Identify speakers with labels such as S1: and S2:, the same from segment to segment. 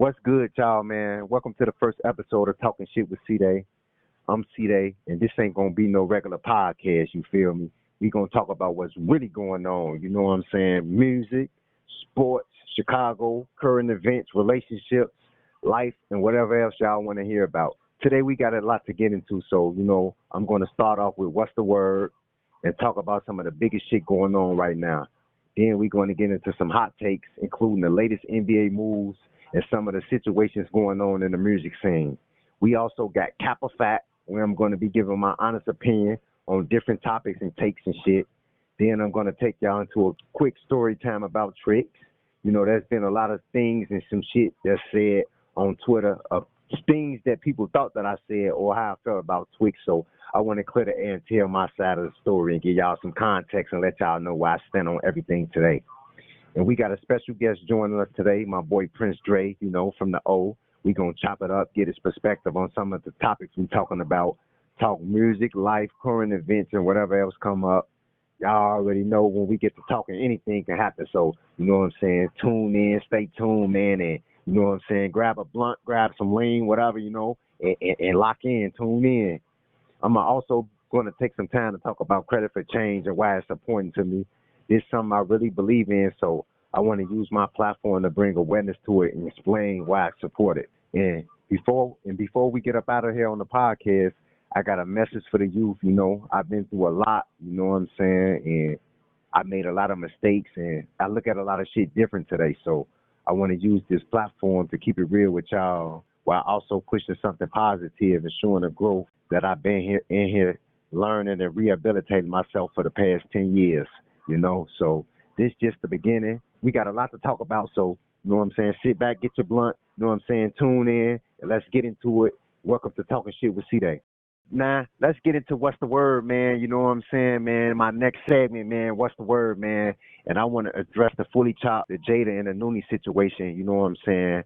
S1: What's good, y'all, man? Welcome to the first episode of Talking Shit with Cdai. I'm Cdai, and this ain't gonna be no regular podcast, you feel me? We gonna talk about what's really going on, you know what I'm saying? Music, sports, Chicago, current events, relationships, life, and whatever else y'all want to hear about. Today we got a lot to get into, so, I'm gonna start off with what's the word and talk about some of the biggest shit going on right now. Then we're going to get into some hot takes, including the latest NBA moves and some of the situations going on in the music scene. We also got Kappa Fact, where I'm going to be giving my honest opinion on different topics and takes and shit. Then I'm going to take y'all into a quick story time about Trixx. There's been a lot of things and some shit that's said on Twitter of things that people thought that I said or how I felt about Trixx. So I want to clear the air and tell my side of the story and give y'all some context and let y'all know where I stand on everything today. And we got a special guest joining us today, my boy Prince Dre, from the O. We going to chop it up, get his perspective on some of the topics we talking about. Talk music, life, current events, and whatever else come up. Y'all already know when we get to talking, anything can happen. So, you know what I'm saying? Tune in, stay tuned, man, and, you know what I'm saying? Grab a blunt, grab some lean, whatever, and lock in, tune in. I'm also going to take some time to talk about credit for change and why it's important to me. It's something I really believe in, so I want to use my platform to bring awareness to it and explain why I support it. And before we get up out of here on the podcast, I got a message for the youth. I've been through a lot, you know what I'm saying, and I made a lot of mistakes, and I look at a lot of shit different today. So I want to use this platform to keep it real with y'all while also pushing something positive and showing the growth that I've been here learning and rehabilitating myself for the past 10 years. So this just the beginning. We got a lot to talk about, so, you know what I'm saying, sit back, get your blunt, you know what I'm saying, tune in, and let's get into it. Welcome to Talking Shit with Cdai. Nah, let's get into what's the word, man, you know what I'm saying, man, my next segment, man, what's the word, man, and I want to address the fully chopped, the Jada and the Noonie situation, you know what I'm saying.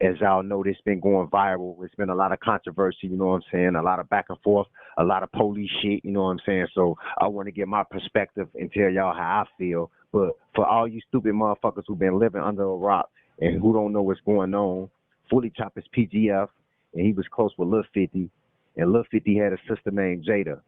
S1: As y'all know, this been going viral. It's been a lot of controversy, you know what I'm saying, a lot of back and forth, a lot of police shit, you know what I'm saying. So I want to get my perspective and tell y'all how I feel. But for all you stupid motherfuckers who've been living under a rock and who don't know what's going on, Fully Chop is PGF, and he was close with Lil 50, and Lil 50 had a sister named Jada.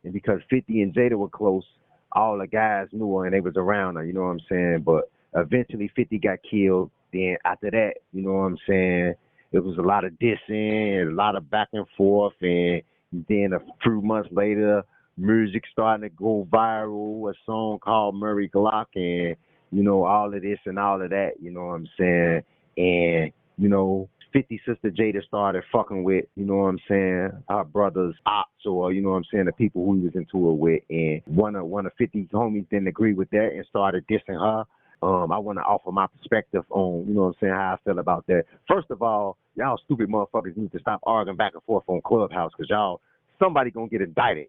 S1: And because 50 and Jada were close, all the guys knew her and they was around her, you know what I'm saying. But eventually 50 got killed. Then after that, you know what I'm saying, it was a lot of dissing and a lot of back and forth. And then a few months later, music starting to go viral, a song called Murray Glock, and, all of this and all of that, you know what I'm saying. And, 50 sister Jada started fucking with, you know what I'm saying, our brother's ops, or, you know what I'm saying, the people who he was into it with. And one of 50's homies didn't agree with that and started dissing her. I want to offer my perspective on, you know what I'm saying, how I feel about that. First of all, y'all stupid motherfuckers need to stop arguing back and forth on Clubhouse, because somebody going to get indicted.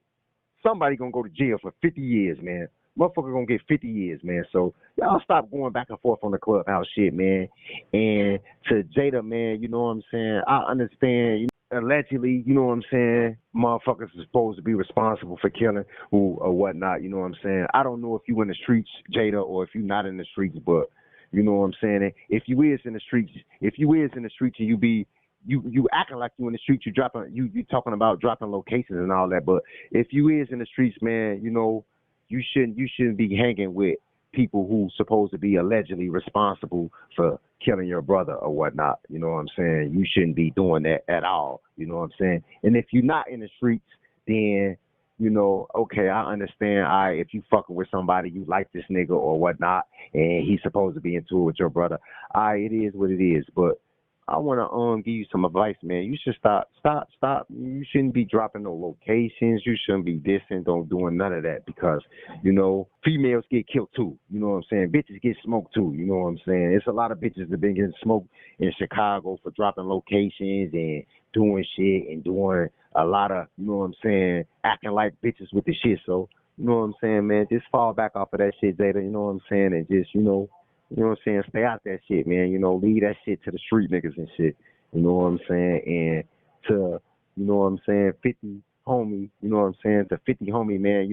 S1: Somebody going to go to jail for 50 years, man. Motherfucker going to get 50 years, man. So y'all stop going back and forth on the Clubhouse shit, man. And to Jada, man, you know what I'm saying, I understand, allegedly, you know what I'm saying, motherfuckers are supposed to be responsible for killing who or whatnot, you know what I'm saying. I don't know if you in the streets, Jada, or if you not in the streets, but you know what I'm saying. If you is in the streets, and you acting like you in the streets, you talking about dropping locations and all that, but if you is in the streets, man, you shouldn't be hanging with people who supposed to be allegedly responsible for killing your brother or whatnot. You know what I'm saying? You shouldn't be doing that at all. You know what I'm saying? And if you're not in the streets, then, okay, I understand. If you fucking with somebody, you like this nigga or whatnot, and he's supposed to be into it with your brother. It is what it is. But I want to give you some advice, man. You should stop. You shouldn't be dropping no locations. You shouldn't be dissing, doing none of that, because, females get killed too. You know what I'm saying? Bitches get smoked too. You know what I'm saying? It's a lot of bitches that been getting smoked in Chicago for dropping locations and doing shit and doing a lot of, you know what I'm saying, acting like bitches with the shit. So, you know what I'm saying, man? Just fall back off of that shit, Jada. You know what I'm saying? And just, you know what I'm saying, stay out that shit, man. Leave that shit to the street niggas and shit. You know what I'm saying? And to, you know what I'm saying, 50 homie, you know what I'm saying, to 50 homie, man,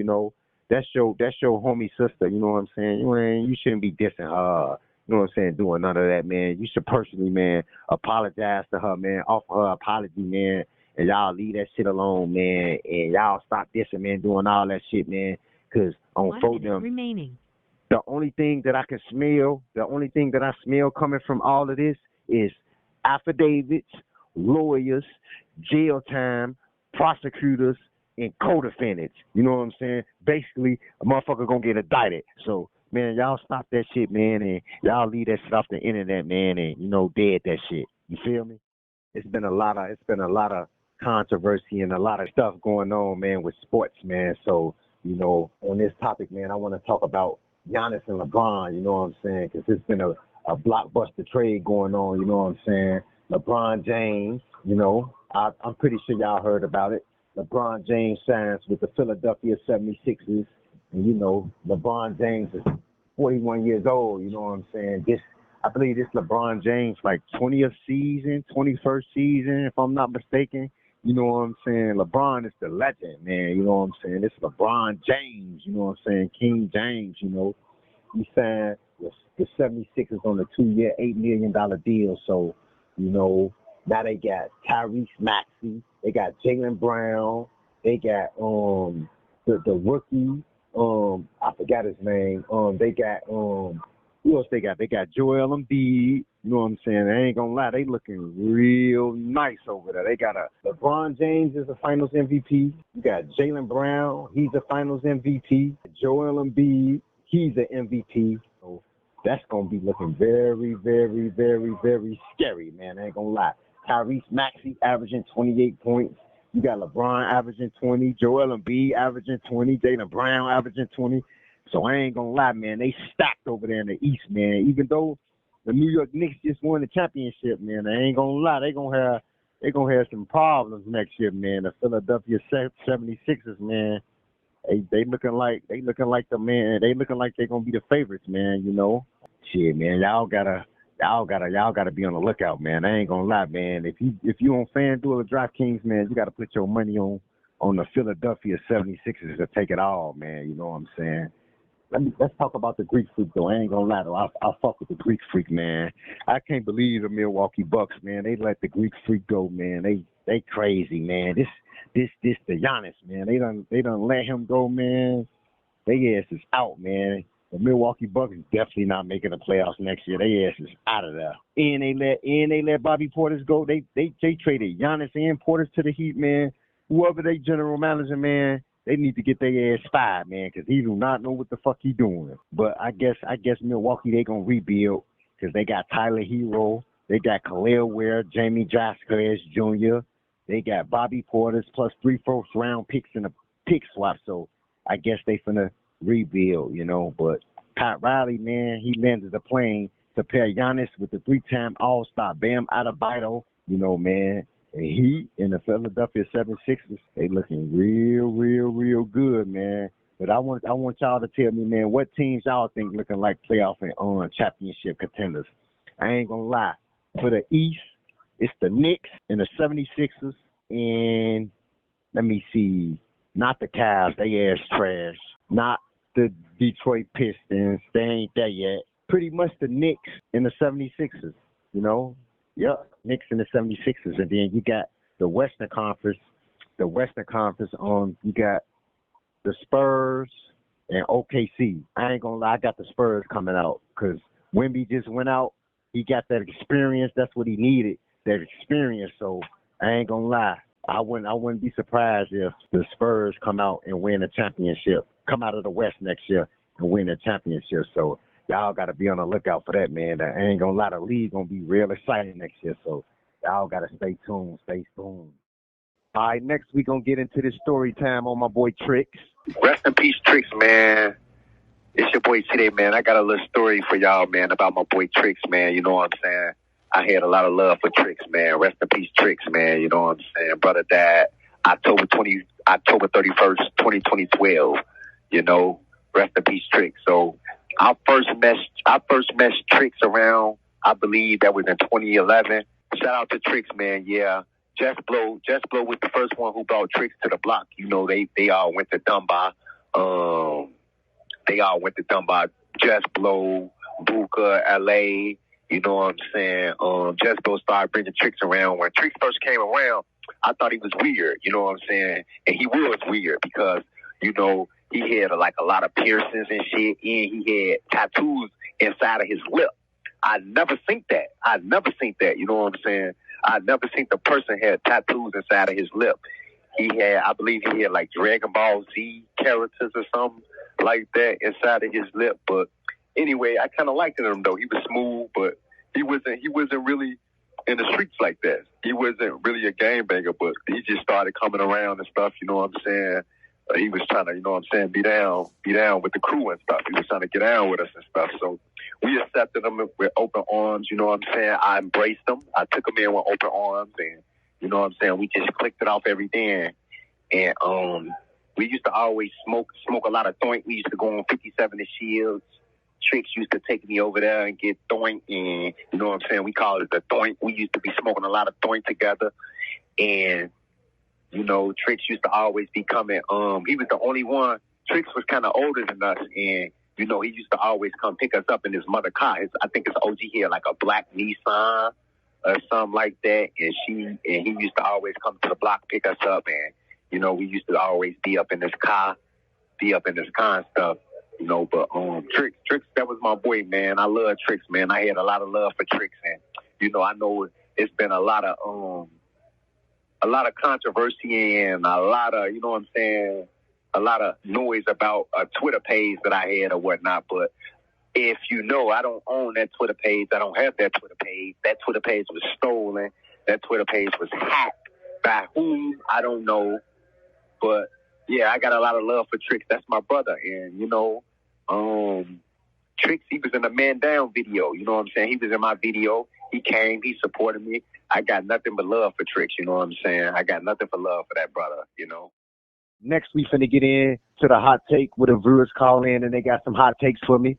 S1: that's your homie sister, you know what I'm saying? You shouldn't be dissing her, You know what I'm saying, doing none of that, man. You should personally, man, apologize to her, man, offer her apology, man, and y'all leave that shit alone, man, and y'all stop dissing, man, doing all that shit, man, because on for them,
S2: remaining.
S1: The only thing that I can smell, the only thing that I smell coming from all of this is affidavits, lawyers, jail time, prosecutors, and co-defendants. You know what I'm saying? Basically, a motherfucker gonna get indicted. So, man, y'all stop that shit, man, and y'all leave that shit off the internet, man, and dead that shit. You feel me? It's been a lot of controversy and a lot of stuff going on, man, with sports, man. So, on this topic, man, I want to talk about Giannis and LeBron, you know what I'm saying? Because it's been a blockbuster trade going on, you know what I'm saying? LeBron James, I'm pretty sure y'all heard about it. LeBron James signs with the Philadelphia 76ers. And, LeBron James is 41 years old, you know what I'm saying? I believe this LeBron James, like 20th season, 21st season, if I'm not mistaken. You know what I'm saying? LeBron is the legend, man. You know what I'm saying? This LeBron James, you know what I'm saying? King James, He signed the 76ers on a 2-year, $8 million deal. So, now they got Tyrese Maxey. They got Jaylen Brown. They got the rookie. I forgot his name. They got who else they got? They got Joel Embiid. You know what I'm saying? I ain't gonna lie, they looking real nice over there. They got LeBron James is a Finals MVP. You got Jaylen Brown, he's a Finals MVP. Joel Embiid, he's an MVP. So that's gonna be looking very, very, very, very scary, man. I ain't gonna lie. Tyrese Maxey averaging 28 points. You got LeBron averaging 20, Joel Embiid averaging 20, Jaylen Brown averaging 20. So I ain't gonna lie, man. They stacked over there in the East, man. Even though the New York Knicks just won the championship, man, I ain't gonna lie. They gonna have some problems next year, man. The Philadelphia 76ers, man. They looking like the man. They looking like they're gonna be the favorites, man. Shit, man. Y'all gotta be on the lookout, man. I ain't gonna lie, man. If you on FanDuel or DraftKings, man, you gotta put your money on the Philadelphia 76ers to take it all, man. You know what I'm saying? Let's talk about the Greek Freak, though. I ain't gonna lie, though. I fuck with the Greek Freak, man. I can't believe the Milwaukee Bucks, man. They let the Greek Freak go, man. They crazy, man. This the Giannis, man. They done let him go, man. They ass is out, man. The Milwaukee Bucks is definitely not making the playoffs next year. They ass is out of there. And they let Bobby Portis go. They traded Giannis and Portis to the Heat, man. Whoever they general manager, man, they need to get their ass fired, man, because he do not know what the fuck he doing. But I guess Milwaukee, they going to rebuild because they got Tyler Hero. They got Khalil Ware, Jamie Jaskowitz Jr. They got Bobby Portis plus 3 first-round picks in a pick swap. So I guess they finna rebuild, But Pat Riley, man, he landed the plane to pair Giannis with the 3-time All-Star Bam Adebayo, man. And he and the Philadelphia 76ers, they looking real, real, real good, man. But I want y'all to tell me, man, what teams y'all think looking like playoff and championship contenders. I ain't gonna lie. For the East, it's the Knicks and the 76ers, and let me see, not the Cavs, they ass trash. Not the Detroit Pistons, they ain't there yet. Pretty much the Knicks and the 76ers, Yep, Knicks and the 76ers. And then you got the Western Conference. You got the Spurs and OKC. I ain't going to lie, I got the Spurs coming out because Wemby just went out. He got that experience. That's what he needed, that experience. So I ain't going to lie. I wouldn't be surprised if the Spurs come out and win a championship, come out of the West next year and win a championship. So y'all got to be on the lookout for that, man. I ain't going to lie, the league going to be real exciting next year. So y'all got to stay tuned. All right, next we going to get into this story time on my boy Trixx.
S3: Rest in peace, Trixx, man. It's your boy Cdai, man. I got a little story for y'all, man, about my boy Trixx, man. You know what I'm saying? I had a lot of love for Trixx, man. Rest in peace, Trixx, man. You know what I'm saying? Brother died October 31st, 2012. Rest in peace, Trixx. So I first met Trixx around, I believe that was in 2011. Shout out to Trixx, man. Yeah. Just Blow was the first one who brought Trixx to the block. They all went to Dunbar. Just Blow, Buka, LA. You know what I'm saying? Jespo started bringing Trixx around. When Trixx first came around, I thought he was weird. You know what I'm saying? And he was weird because, you know, he had like a lot of piercings and shit, and he had tattoos inside of his lip. I never seen that. You know what I'm saying? I never seen the person had tattoos inside of his lip. I believe he had like Dragon Ball Z characters or something like that inside of his lip. But anyway, I kind of liked him though. He was smooth, but he wasn't really in the streets like that. He wasn't really a gangbanger, but he just started coming around and stuff. You know what I'm saying? He was trying to, you know what I'm saying, be down with the crew and stuff. He was trying to get down with us and stuff. So we accepted him with open arms. You know what I'm saying? I embraced him. I took him in with open arms, and you know what I'm saying? We just clicked it off every day. And we used to always smoke a lot of joint. We used to go on 57 and Shields. Trixx used to take me over there and get doink, and you know what I'm saying? We call it the doink. We used to be smoking a lot of doink together, and you know, Trixx used to always be coming. He was the only one. Trixx was kind of older than us, and you know, he used to always come pick us up in his mother car. I think his OG had like a black Nissan or something like that, and he used to always come to the block pick us up, and you know, we used to always be up in his car and stuff. You know, but Trixx, that was my boy, man. I love Trixx, man. I had a lot of love for Trixx, and you know, I know it's been a lot of controversy and a lot of, you know what I'm saying, a lot of noise about a Twitter page that I had or whatnot. But if you know, I don't own that Twitter page. I don't have that Twitter page. That Twitter page was stolen. That Twitter page was hacked by whom, I don't know. But yeah, I got a lot of love for Trixx. That's my brother. And, you know, Trixx, he was in the Man Down video. You know what I'm saying? He was in my video. He came. He supported me. I got nothing but love for Trixx. You know what I'm saying? I got nothing but love for that brother, you know?
S1: Next, we finna get in to the hot take where the viewers call in and they got some hot takes for me.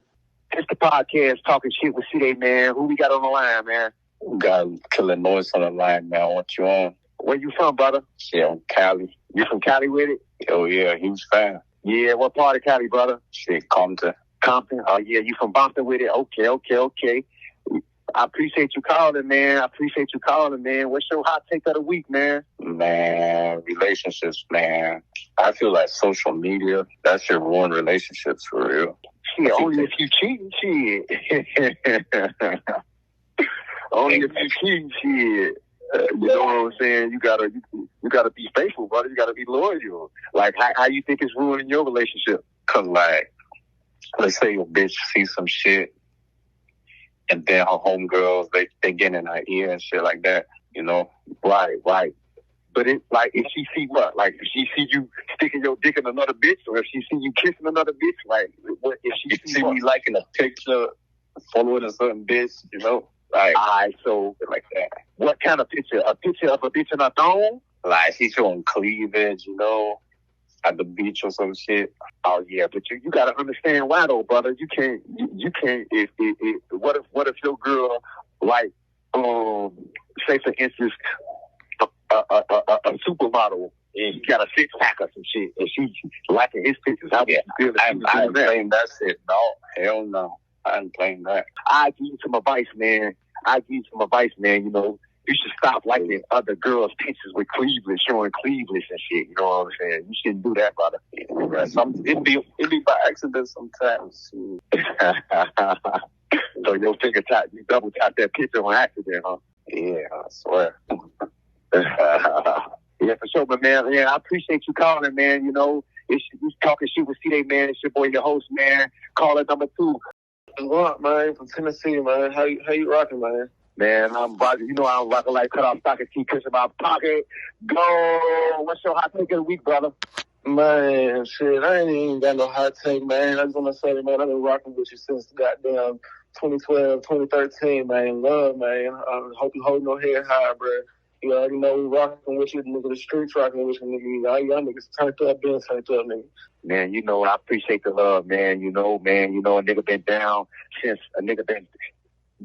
S3: It's the podcast Talking Shit with Cdai, man. Who we got on the line, man?
S2: We got Killing Noise on the line, man. What you on?
S3: Where you from, brother?
S2: Shit, I'm Cali.
S3: You from Cali with it?
S2: Oh, yeah, huge fan.
S3: Yeah, what part of Cali, brother?
S2: Shit, Compton.
S3: Compton? Oh, yeah, you from Boston with it? Okay. I appreciate you calling, man. What's your hot take of the week, man?
S2: Man, relationships, man. I feel like social media, that should ruin relationships for real.
S3: Shit, only if you cheating, shit. Only if you cheating, shit. You know what I'm saying? You gotta be faithful, brother. You gotta be loyal. Like, how you think it's ruining your relationship?
S2: Cause like, let's say your bitch sees some shit, and then her homegirls, they get in her ear and shit like that, you know?
S3: Right. But it, like, if she see what? Like, if she see you sticking your dick in another bitch, or if she see you kissing another bitch, like, what? If she see
S2: me liking a picture, following a certain bitch, you know?
S3: Like, alright, so
S2: like that.
S3: What kind of picture? A picture of a bitch in her thong?
S2: Like, she's showing cleavage, you know, at the beach or some shit.
S3: Oh yeah, but you gotta understand why though, brother. You can't. If what if your girl, like, say for instance, a supermodel, and he got a 6-pack or some shit, and she's liking his pictures. How would you feel?
S2: I ain't playing that shit. No, hell no. I ain't playing that.
S3: I give you some advice, man. You know, you should stop liking other girls' pictures with cleavage, showing cleavage and shit. You know what I'm saying? You shouldn't do that, brother.
S2: It be by accident sometimes.
S3: So your finger tap, you double tap that picture on accident, huh?
S2: Yeah, I swear.
S3: Yeah, for sure, but man, yeah, I appreciate you calling, man. You know, it's you Talking Shit with Cdai, man. It's your boy, your host, man. Caller number 2.
S4: What, man? From Tennessee, man. How you rocking, man?
S3: Man, I'm rocking like cut off stocking T Kush in my pocket. Go! What's your hot take of the week, brother?
S4: Man, shit, I ain't even got no hot take, man. I just want to say, man, I've been rocking with you since goddamn 2012, 2013, man. Love, man. I hope you hold no head high, bro. You already know we rocking with you, nigga. The streets rocking with you, nigga. All y'all niggas turned up, been turned up, nigga.
S3: Man, you know, I appreciate the love, man. You know, a nigga been down since a nigga been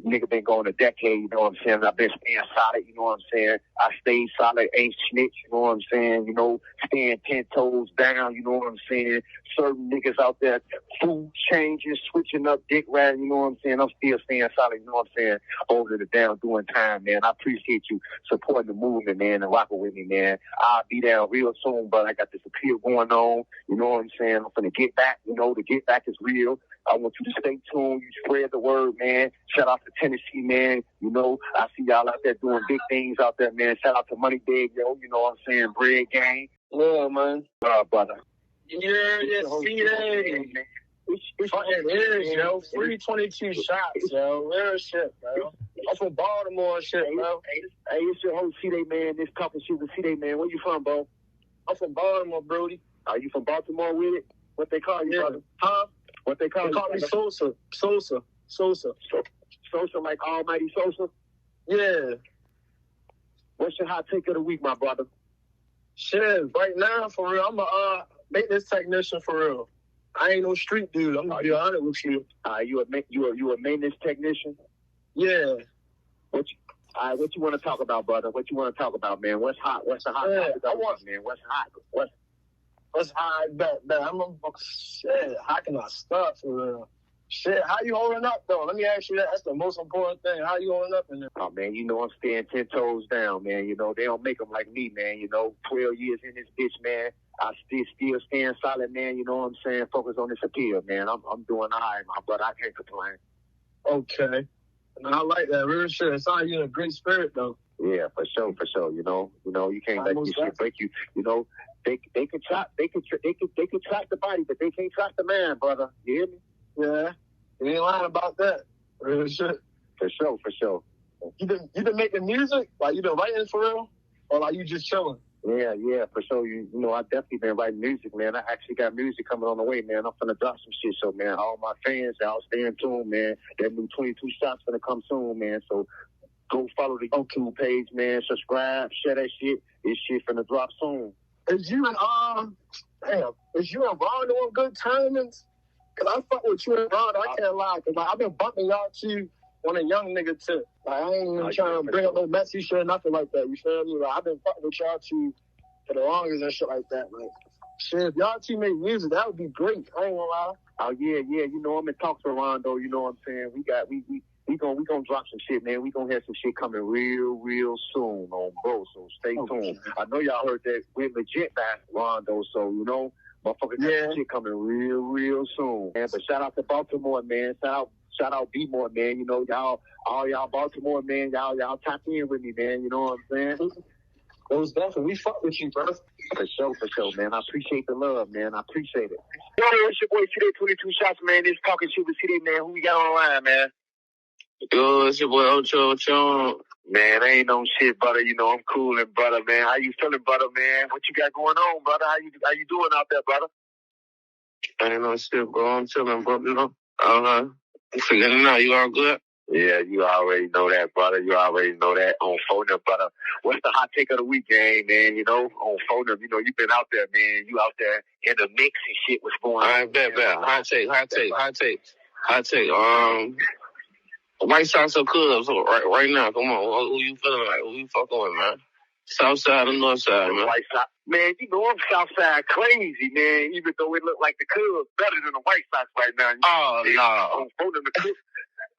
S3: Nigga been going a decade, you know what I'm saying? I've been staying solid, you know what I'm saying? I stayed solid, ain't snitch, you know what I'm saying? You know, staying 10 toes down, you know what I'm saying? Certain niggas out there, food changes, switching up, dick riding, you know what I'm saying? I'm still staying solid, you know what I'm saying? Holding it down, doing time, man. I appreciate you supporting the movement, man, and rocking with me, man. I'll be down real soon, but I got this appeal going on, you know what I'm saying? I'm finna get back, you know, the get back is real. I want you to stay tuned. You spread the word, man. Shout out to Tennessee, man. You know, I see y'all out there doing big things out there, man. Shout out to Money Big, yo. You know what I'm saying? Bread Gang.
S4: Yeah, man.
S3: Brother.
S4: Yeah, Cdai. It is, yo. Free 22 shots, yo. Real shit, bro. I'm from Baltimore and shit, bro.
S3: Hey, it's your host, Cdai, man. This talking shit with Cdai, man. Where you from, bro?
S4: I'm from Baltimore, Brody.
S3: Are you from Baltimore with it? What they call you, brother?
S4: Huh?
S3: What they call you?
S4: They call me Sosa.
S3: Sosa like Almighty Sosa?
S4: Yeah.
S3: What's your hot take of the week, my brother?
S4: Shit, right now, for real, I'm a maintenance technician, for real. I ain't no street dude. I'm gonna be honest with you.
S3: You a maintenance technician?
S4: Yeah.
S3: What you want to talk about, brother? What you want to talk about, man? What's hot? What's the hot topic of the week, man? What's hot?
S4: What's high? Bet. Shit, how can I start, for real? Shit, how you holding up, though? Let me ask you that. That's the most important thing. How you holding up in there?
S3: Oh, man, you know I'm staying 10 toes down, man. You know, they don't make them like me, man. You know, 12 years in this bitch, man. I still staying solid, man. You know what I'm saying? Focus on this appeal, man. I'm doing all right, my brother. I can't complain.
S4: Okay. And I like that. Real shit. It sounds like you're in a great spirit, though.
S3: Yeah, for sure. You know, you can't let this shit break you. You know, they can track the body, but they can't track the man, brother. You hear me?
S4: Yeah. You ain't lying about that. Real shit.
S3: For sure.
S4: You been making music? Like, you been writing for real? Or like you just chilling?
S3: Yeah, for sure. You know, I definitely been writing music, man. I actually got music coming on the way, man. I'm finna drop some shit, so, man, all my fans out, stay in tune, man. That new 22 shots finna come soon, man. So go follow the YouTube page, man. Subscribe, share that shit. This shit finna drop soon.
S4: Is you and Ron doing good timings? Cause I fuck with you and Ron, I can't lie. Cause like, I've been bumping y'all two on a young nigga tip. Like, I ain't even trying to bring up no messy shit or nothing like that. You feel me? Like, I've been fucking with y'all two for the longest and shit like that. Like, shit, if y'all two make music, that would be great. I ain't gonna lie.
S3: Oh yeah. You know, I'm in talks with Ron, though. You know what I'm saying? We gonna drop some shit, man. We gonna have some shit coming real soon on bro. So stay tuned. I know y'all heard that we're legit by Rondo, so you know, motherfucker, got some shit coming real soon. Man, but shout out to Baltimore, man. Shout out B-More, man. You know, all y'all Baltimore, man. Y'all tap in with me, man. You know what I'm saying?
S4: Those definitely, we fuck with you, bro.
S3: For sure, man. I appreciate the love, man. I appreciate it. Yo, it's your boy Cdai 22 Shots, man. This talking shit with Cdai, man. Who we got on the line, man?
S5: Yo, it's your boy Ocho.
S3: Man, ain't no shit, brother. You know, I'm coolin', brother, man. How you feeling, brother, man? What you got going on, brother? How you doing out there, brother?
S5: Ain't no shit, bro. I'm chilling, bro. You know? You forgetting now. You all good?
S3: Yeah, you already know that, brother. You already know that. On phone up, brother. What's the hot take of the weekend, man? You know, on phone up, you know, you been out there, man. You out there in the mix and shit. What's going on?
S5: All right, bet. Hot take. White Sox or Cubs right now. Come on. Who you feeling like? Who you fucking with, man? South side or north side, man?
S3: White Sox. Man, you know I'm South side crazy, man. Even though it look like the Cubs better than the White Sox right now.
S5: Oh, no.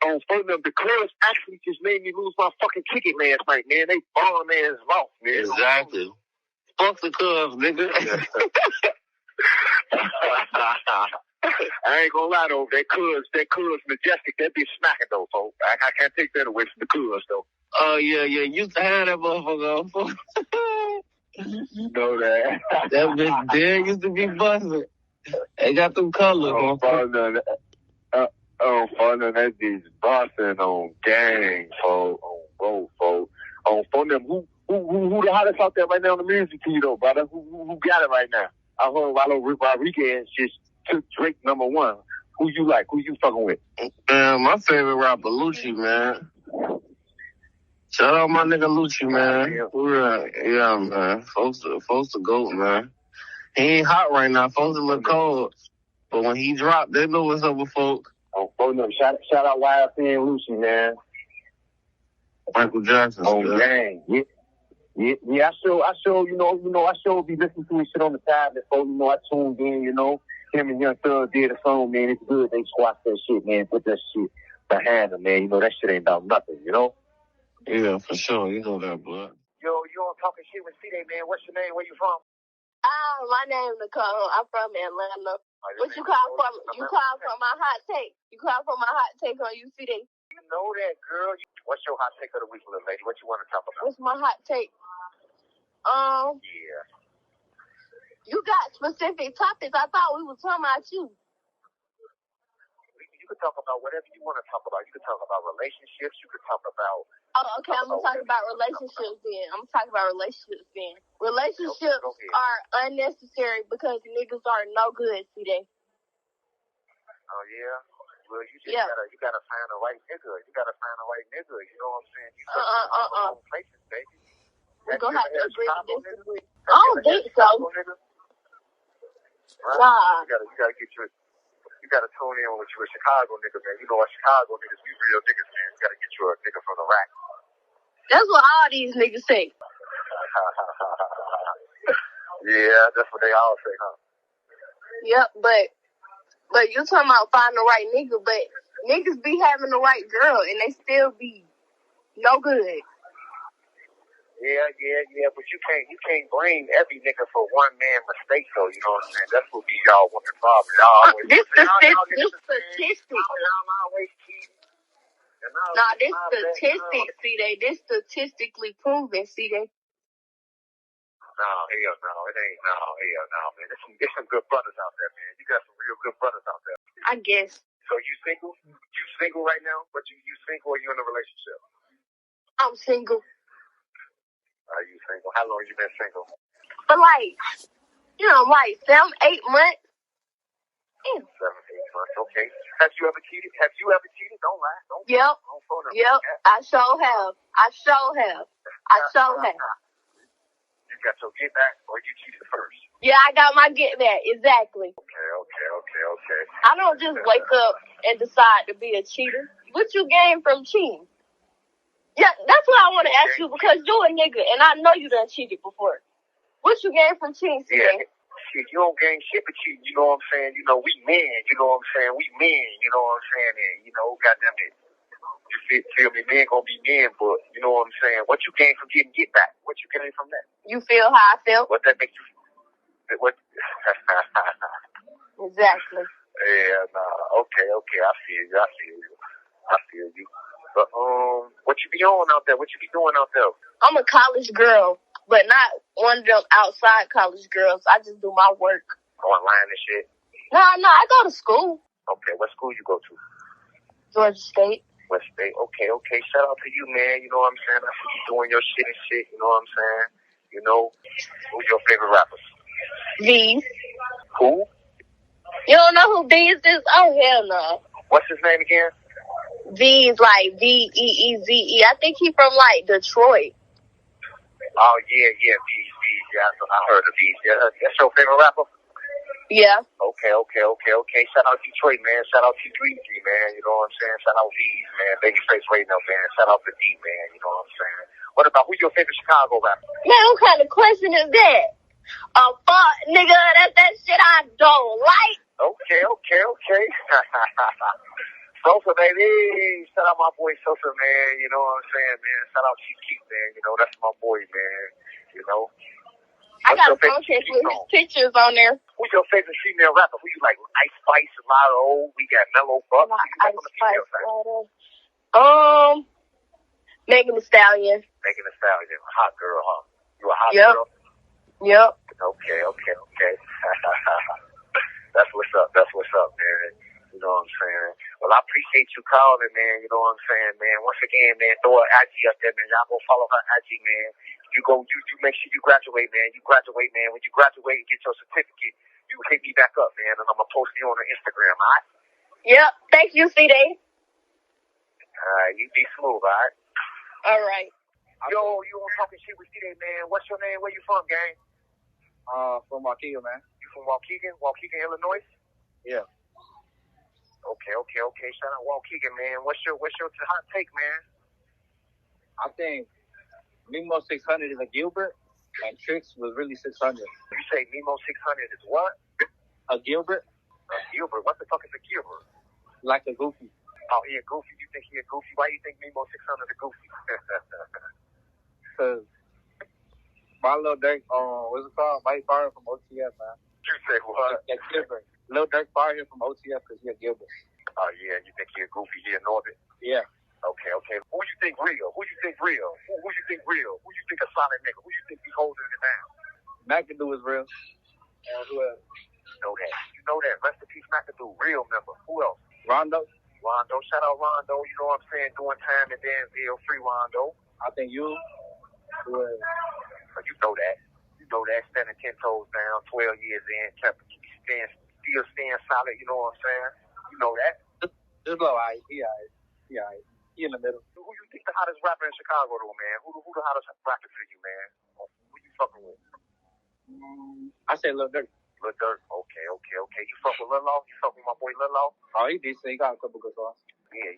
S3: On phone them, the Cubs actually just made me lose my fucking ticket last night, man. They bomb ass lost, man.
S5: Exactly. Fuck the Cubs, nigga.
S3: I ain't gonna lie though, that Cubs majestic, that be smacking though, folks. I can't take that away from the Cubs though.
S5: Oh yeah, you used to have that motherfucker.
S3: You know that.
S5: That bitch there used to be busting. They got them colors.
S3: That bitch busting on gang, folks, on road, folks. On phone them, who the hottest out there right now in the music to you though, brother? Who got it right now? I heard Rick Rodriguez just took Drake #1. Who you like? Who you fucking with?
S5: My favorite rapper, Lucci, man. Shout out my nigga Lucci, man. Yeah, man. Folks the GOAT, man. He ain't hot right now. Folks a little cold. But when he dropped, they know what's up with folks.
S3: Oh no, shout out YFN and Lucy, man.
S5: Michael Jackson.
S3: Oh dang. Yeah, I show, I show be listening to his shit on the side before, I tuned in, him and Young Thug did a song, man. It's good. They squash that shit, man. Put that shit behind them, man. That shit ain't about nothing,
S5: Yeah, for sure. You know that, blood.
S3: Yo, you on Talking Shit with Cdai, man. What's your name? Where you from?
S6: My name is Nicole. I'm from Atlanta. What you call from? You call from my hot take. You call from my hot take on UCD.
S3: You know that, girl. What's your hot take of the week, little lady? What you want to talk about?
S6: What's my hot take?
S3: Yeah.
S6: You got specific topics. I thought we were talking about you.
S3: You could talk about whatever you want to talk about. You could talk about relationships. You could talk about...
S6: Oh, okay. I'm going to talk about relationships then. Relationships are unnecessary because niggas are no good today.
S3: Oh, yeah? Well, you just gotta find the right nigga. You gotta find the right nigga. You know what I'm saying? You places, baby.
S6: We're going to have to agree to disagree. I
S3: don't
S6: think so.
S3: Right?
S6: Nah.
S3: You gotta tune in with you a Chicago nigga, man. You know what Chicago niggas, we real niggas, man. You gotta get you a nigga from the rack.
S6: That's what all these niggas say.
S3: Yeah, that's what they all say, huh?
S6: Yep, but you talking about finding the right nigga, but niggas be having the right girl and they still be no good.
S3: Yeah, but you can't blame every nigga for one man mistake though, you know what I'm saying? That's what be y'all women problem. Y'all always
S6: This statistic.
S3: Y'all always cheating.
S6: Nah, this statistic, Cdai. This statistically proven, Cdai.
S3: No, hell no. It ain't hell no, man. There's some good brothers out there, man. You got some real good brothers out there.
S6: I guess.
S3: So you single? You single right now? But you single or you in a relationship?
S6: I'm single.
S3: Are you single? How long you been single?
S6: For like 7, 8 months.
S3: 7, 8 months, okay. Have you ever cheated? Don't lie. Don't
S6: Yep. I sure have.
S3: You got your get back or you cheated first?
S6: Yeah, I got my get back. Exactly.
S3: Okay.
S6: I don't just wake up and decide to be a cheater. What you gain from cheating? Yeah, that's what I want to ask you because you a nigga and I know you done cheated before. What you gain from cheating, Cdai?
S3: Yeah, shit, you don't gain shit for cheating, you know what I'm saying? We men, you know what I'm saying? We men, you know what I'm saying? And, goddamn it. You feel me? Men gonna be men, but you know what I'm saying? What you gain from getting get back? What you gain from that?
S6: You feel how I feel?
S3: What that makes you... What?
S6: Exactly.
S3: Yeah, nah. Okay. I feel you. But, what you be on out there? What you be doing out there?
S6: I'm a college girl, but not one of them outside college girls. I just do my work.
S3: Online and shit?
S6: No, I go to school.
S3: Okay, what school you go to?
S6: Georgia State.
S3: West State. Okay. Shout out to you, man. You know what I'm saying? I see you doing your shit and shit. You know what I'm saying? Who's your favorite rappers?
S6: V's.
S3: Who?
S6: You don't know who V's is? Oh, hell no.
S3: What's his name again?
S6: V's, like Veeze. I think he from, like, Detroit.
S3: Oh, yeah, V's. Yeah, I heard of V's. Yeah, that's your favorite rapper?
S6: Yeah.
S3: Okay. Shout out Detroit, man. Shout out T3, man. You know what I'm saying? Shout out V's, man. Babyface Radio, man. Shout out to D, man. You know what I'm saying? What about, who's your favorite Chicago rapper?
S6: Man, what kind of question is that? A fuck, nigga, that's that shit I don't like.
S3: Okay. Sosa, baby. Shout out my boy Sosa, man. You know what I'm saying, man? Shout out Keef, man. That's my boy, man.
S6: I got a contest with his pictures on there.
S3: Who's your favorite female rapper? Who you like? Ice Spice, Lotto. We got Mellow Buck.
S6: Ice Spice, Lotto. Megan Thee Stallion.
S3: Hot girl, huh? You a hot girl?
S6: Yep.
S3: Okay. That's what's up, man. You know what I'm saying? Well, I appreciate you calling, man. You know what I'm saying, man? Once again, man, throw an IG up there, man. Y'all go follow her IG, man. You make sure you graduate, man. When you graduate and get your certificate, you hit me back up, man, and I'm going to post you on the Instagram, all right?
S6: Yep. Thank you, Cdai.
S3: All right. You be smooth, all right?
S6: All right.
S3: Yo, you on Talking Shit with Cdai, man. What's your name? Where you from, gang?
S4: From Waukegan, man.
S3: You from Waukegan, Illinois?
S4: Yeah.
S3: Okay. Shout out Walt Keegan, man. What's your hot take, man?
S7: I think Mimo 600 is a Gilbert, and Trixx was really 600.
S3: You say Mimo 600 is what?
S7: A Gilbert?
S3: A Gilbert? What the fuck is a Gilbert?
S7: Like a Goofy.
S3: Oh, he a Goofy. You think he a Goofy? Why you think Mimo 600 a Goofy?
S7: Because my Lil Durk, what's it called? Mike fired from OTF, man.
S3: You say what?
S7: Yeah, Gilbert. Lil Durk fired him from OTF because he a Gilbert.
S3: Oh, yeah. You think he a Goofy? He a Norbit?
S7: Yeah.
S3: Okay. Who you think real? Who you think real? Who you think real? Who you think a solid nigga? Who you think he holding it down?
S7: McAdoo is real. And who else?
S3: You know that. Rest in peace, McAdoo. Real member. Who else?
S7: Rondo.
S3: Shout out Rondo. You know what I'm saying? Doing time in Danville. Free Rondo.
S7: I think you. Who else?
S3: You know that. Standing 10 toes down, 12 years in, still staying solid. You know what I'm saying? You know that.
S7: This low, he alright. He in the middle.
S3: Who you think the hottest rapper in Chicago, though, man? Who the hottest rapper for you, man? Who you fucking with?
S7: I say Lil Durk.
S3: Lil Durk. Okay. You fuck with Lil Law? You fuck with my boy Lil Law?
S7: Oh, he decent. He got a couple good songs.
S3: Yeah.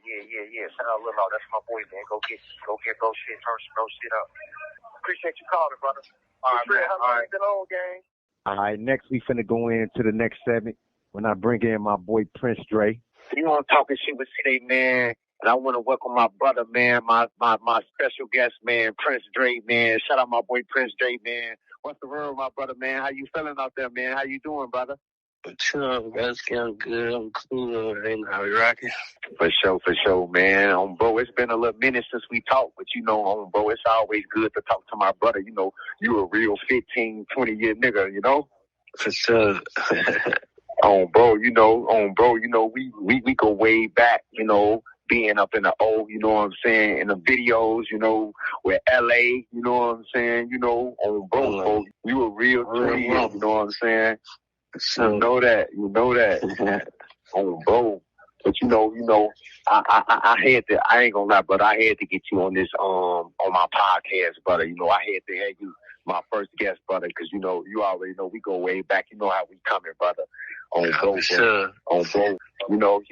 S3: Shout out Lil Law. That's my boy, man. Go get those shit. Turn some shit up. Appreciate you calling, brother. All right, man. How long you been on, gang?
S1: All right, next we finna go into the next segment when I bring in my boy Prince Dre.
S3: You know I'm talking shit with Cdai, man. And I want to welcome my brother, man, my special guest, man, Prince Dre, man. Shout out my boy Prince Dre, man. What's the word, my brother, man? How you feeling out there, man? How you doing, brother?
S5: Sure, guys, I'm good. I'm cool. Right now, we rocking.
S3: For sure, man. Bro, it's been a little minute since we talked, but bro, it's always good to talk to my brother. You know, you a real 15, 20-year nigga, you know?
S5: For sure.
S3: Bro, we go way back, being up in the O, you know what I'm saying, in the videos, with LA, you know what I'm saying, bro, you a real 20 years, you know what I'm saying?
S5: So,
S3: you know that. Bro. But I had to, I ain't gonna lie, but I had to get you on this, on my podcast, brother. I had to have you my first guest, brother, because, you already know we go way back. You know how we coming, brother. Bro.
S5: Sure.
S3: Bro.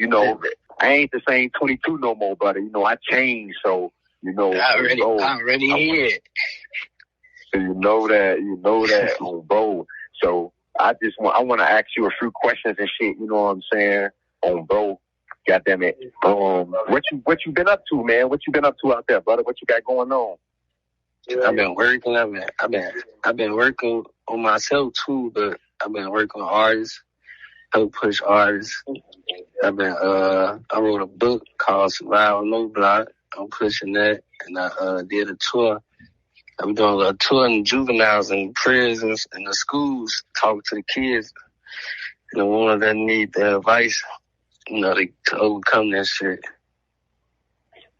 S3: I ain't the same 22 no more, brother. I changed, so,
S5: I already hear it.
S3: So you know that, bro. So I want to ask you a few questions and shit, you know what I'm saying? Bro. God damn it. What you been up to, man? What you been up to out there, brother? What you got going on?
S5: I've been working. I've been working on myself too, but I've been working on artists, help push artists. I wrote a book called Survival No Block. I'm pushing that, and I did a tour. I'm doing a tour in juveniles and prisons and the schools, talking to the kids. The ones that need the advice, to overcome that shit.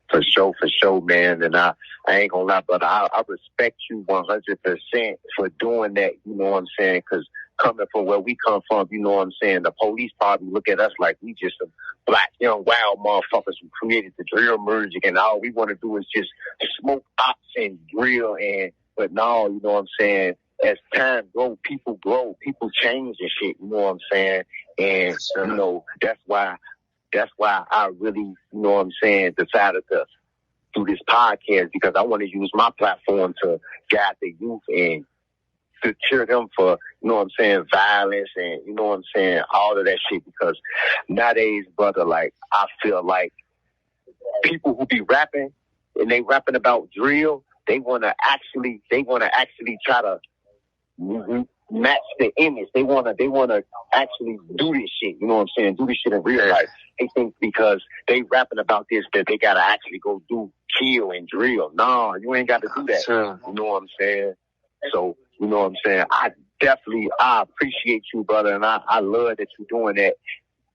S3: For sure, man. And I ain't gonna lie, but I respect you 100% for doing that, you know what I'm saying? Because coming from where we come from, you know what I'm saying, the police probably look at us like we just some black, young, wild motherfuckers who created the drill music, and all we want to do is just smoke ops and drill. But no, you know what I'm saying, as time goes, people grow, people change and shit, you know what I'm saying? And, that's why I really, you know what I'm saying, decided to do this podcast, because I want to use my platform to guide the youth and to cheer them for, you know what I'm saying, violence and, you know what I'm saying, all of that shit. Because nowadays, brother, like, I feel like people who be rapping and they rapping about drill, they want to actually try to match the image. They want to actually do this shit. You know what I'm saying? Do this shit in real life. They think because they rapping about this that they gotta actually go kill and drill. No, you ain't got to do that.
S5: Sure.
S3: You know what I'm saying? So, you know what I'm saying? I appreciate you, brother, and I love that you're doing that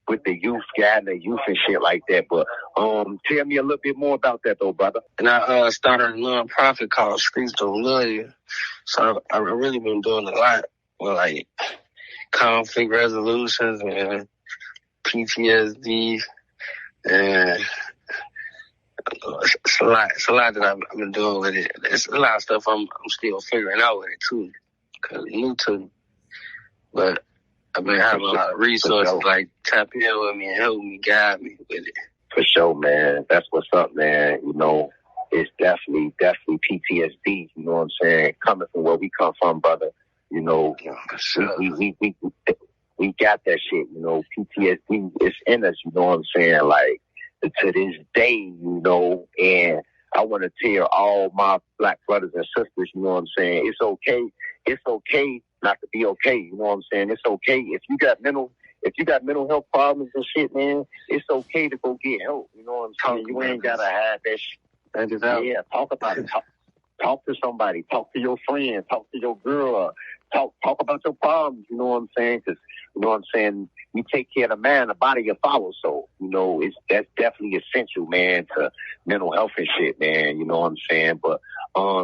S3: with the youth, guiding the youth and shit like that. But tell me a little bit more about that, though, brother.
S5: And I started a nonprofit called Streets Don't Love You. So I've really been doing a lot with, like, conflict resolutions and PTSD, and it's a lot that I've been doing with it. It's a lot of stuff I'm still figuring out with it too, because it's new to me. But I've been having a lot of resources, like tap in with me and help me, guide me with it.
S3: For sure, man. That's what's up, man. You know, it's definitely PTSD. You know what I'm saying? Coming from where we come from, brother. You know, we got that shit. You know, PTSD is in us. You know what I'm saying? Like to this day, you know. And I want to tell all my black brothers and sisters, you know what I'm saying? It's okay. It's okay not to be okay. You know what I'm saying? It's okay if you got mental health problems and shit, man. It's okay to go get help. You know what I'm saying? You ain't gotta have that shit. Yeah, talk about it. Talk to somebody. Talk to your friend. Talk to your girl. Talk about your problems. You know what I'm saying? Because you know what I'm saying. You take care of the man, the body will follow. So you know that's definitely essential, man, to mental health and shit, man. You know what I'm saying? But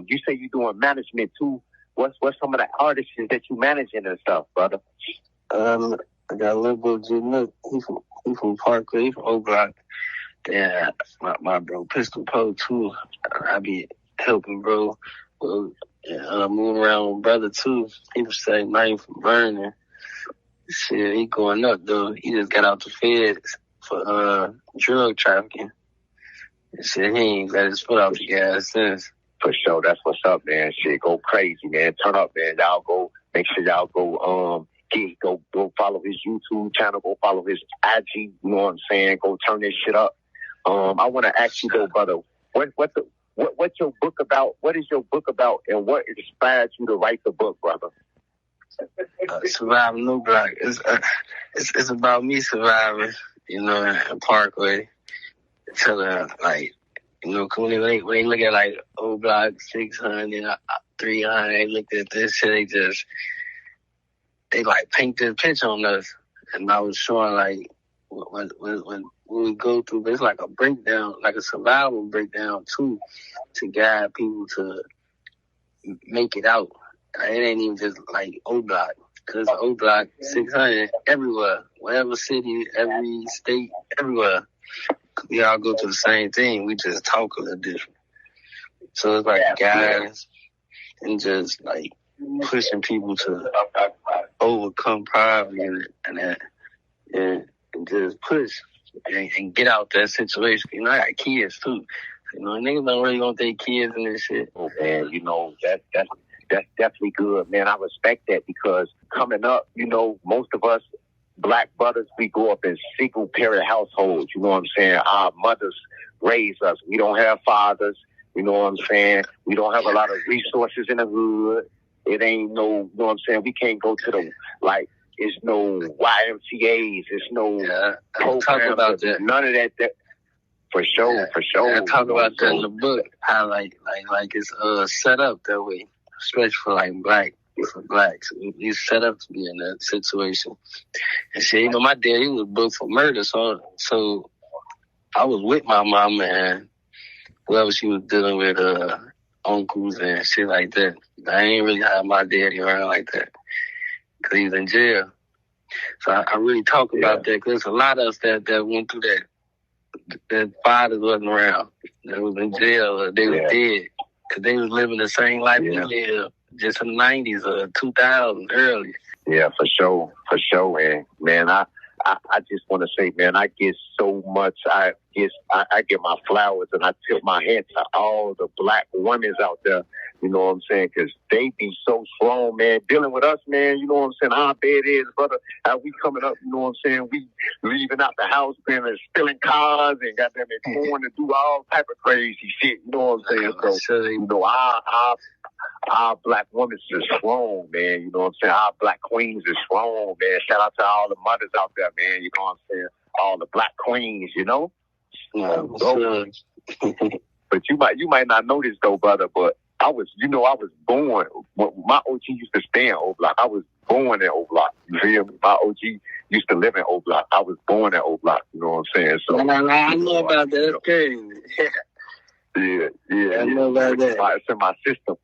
S3: you say you doing management too. What's some of the artists that you managing and stuff, brother?
S5: I got a little bit of Jim. He from Parkway, he from Oak Block. Yeah, my bro Pistol Poe too. I be helping bro. Moving around with brother too. He was saying name from Vernon. Shit, he going up though. He just got out the feds for drug trafficking. Shit, he ain't let his foot off the gas since.
S3: For sure, that's what's up, man. Shit, go crazy, man. Turn up, man. Y'all go. Make sure y'all go. Go follow his YouTube channel. Go follow his IG. You know what I'm saying? Go turn this shit up. I want to ask you though, brother. What's your book about? What is your book about, and what inspired you to write the book, brother?
S5: Surviving New Block. It's about me surviving. You know, in Parkway. Telling like, you know, when they look at like Old Block 600, 300, they look at this shit. They like paint this picture on us, and I was showing like when we go through, it's like a breakdown, like a survival breakdown too, to guide people to make it out. It ain't even just like O Block, cause O Block 600 everywhere, whatever city, every state, everywhere. We all go to the same thing. We just talk a little different. So it's like guys and just like pushing people to overcome poverty and just push and get out that situation. You know, I got kids too. You know, niggas don't really want their kids in this shit.
S3: Oh man, you know, that's definitely good, man. I respect that because coming up, you know, most of us black brothers, we grow up in single parent households. You know what I'm saying? Our mothers raised us. We don't have fathers. You know what I'm saying? We don't have a lot of resources in the hood. It ain't no, you know what I'm saying? We can't go to the, like, it's no YMCAs. It's no programs.
S5: Talk about that.
S3: None of that. For sure, for sure.
S5: I talk about that in the book, how like it's set up that way, especially for like blacks. We set up to be in that situation. And shit, you know, my dad, he was booked for murder, so I was with my mama and whoever she was dealing with, uncles and shit like that. I ain't really had my daddy around like that because he's in jail. So I really talk about that because there's a lot of us that went through that. Their fathers wasn't around. They was in jail or they was dead because they was living the same life we lived just in the 90s or 2000s early.
S3: Yeah, for sure. And man, I just want to say, man, I get so much. I get my flowers and I tip my hat to all the black women out there. You know what I'm saying? Because they be so strong, man. Dealing with us, man. You know what I'm saying? Our bed is, brother. How we coming up? You know what I'm saying? We leaving out the house, man, and stealing cars and goddamn it, going to do all type of crazy shit. You know what I'm saying? So you know, our black women is strong, man. You know what I'm saying? Our black queens is strong, man. Shout out to all the mothers out there, man. You know what I'm saying? All the black queens, you know? But you might not know this though, brother, but I was born. My OG used to stay in O Block. I was born in O Block. You feel me? My OG used to live in O Block. I was born in O Block. You know what I'm saying? So
S5: I know about that. That's crazy.
S3: Yeah.
S5: I know about that.
S3: It's in my system.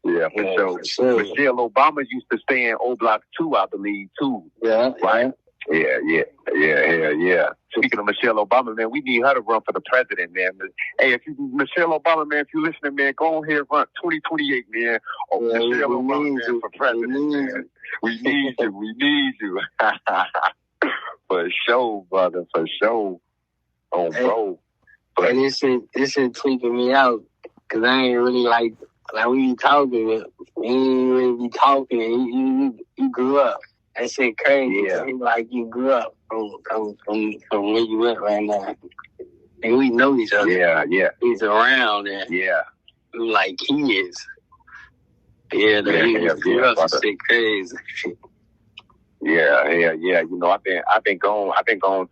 S3: Yeah, for sure. Michelle Obama used to stay in O Block too, I believe, too.
S5: Yeah.
S3: Right? Yeah. Speaking of Michelle Obama, man, we need her to run for the president, man. Hey, Michelle Obama, man, if you listening, man, go ahead and run 2028, man. Oh, Michelle Obama, man, for president, man. We need you. For sure, brother, for sure. Oh, bro.
S5: But this shit tweaking me out, cause I ain't really like we be talking, but we ain't really be talking, and you grew up. That shit crazy. Yeah. Like you grew up from where you went right now. And we know each other.
S3: Yeah.
S5: He's around and like kids. You grew up. That shit crazy.
S3: Yeah. You know, I've been gone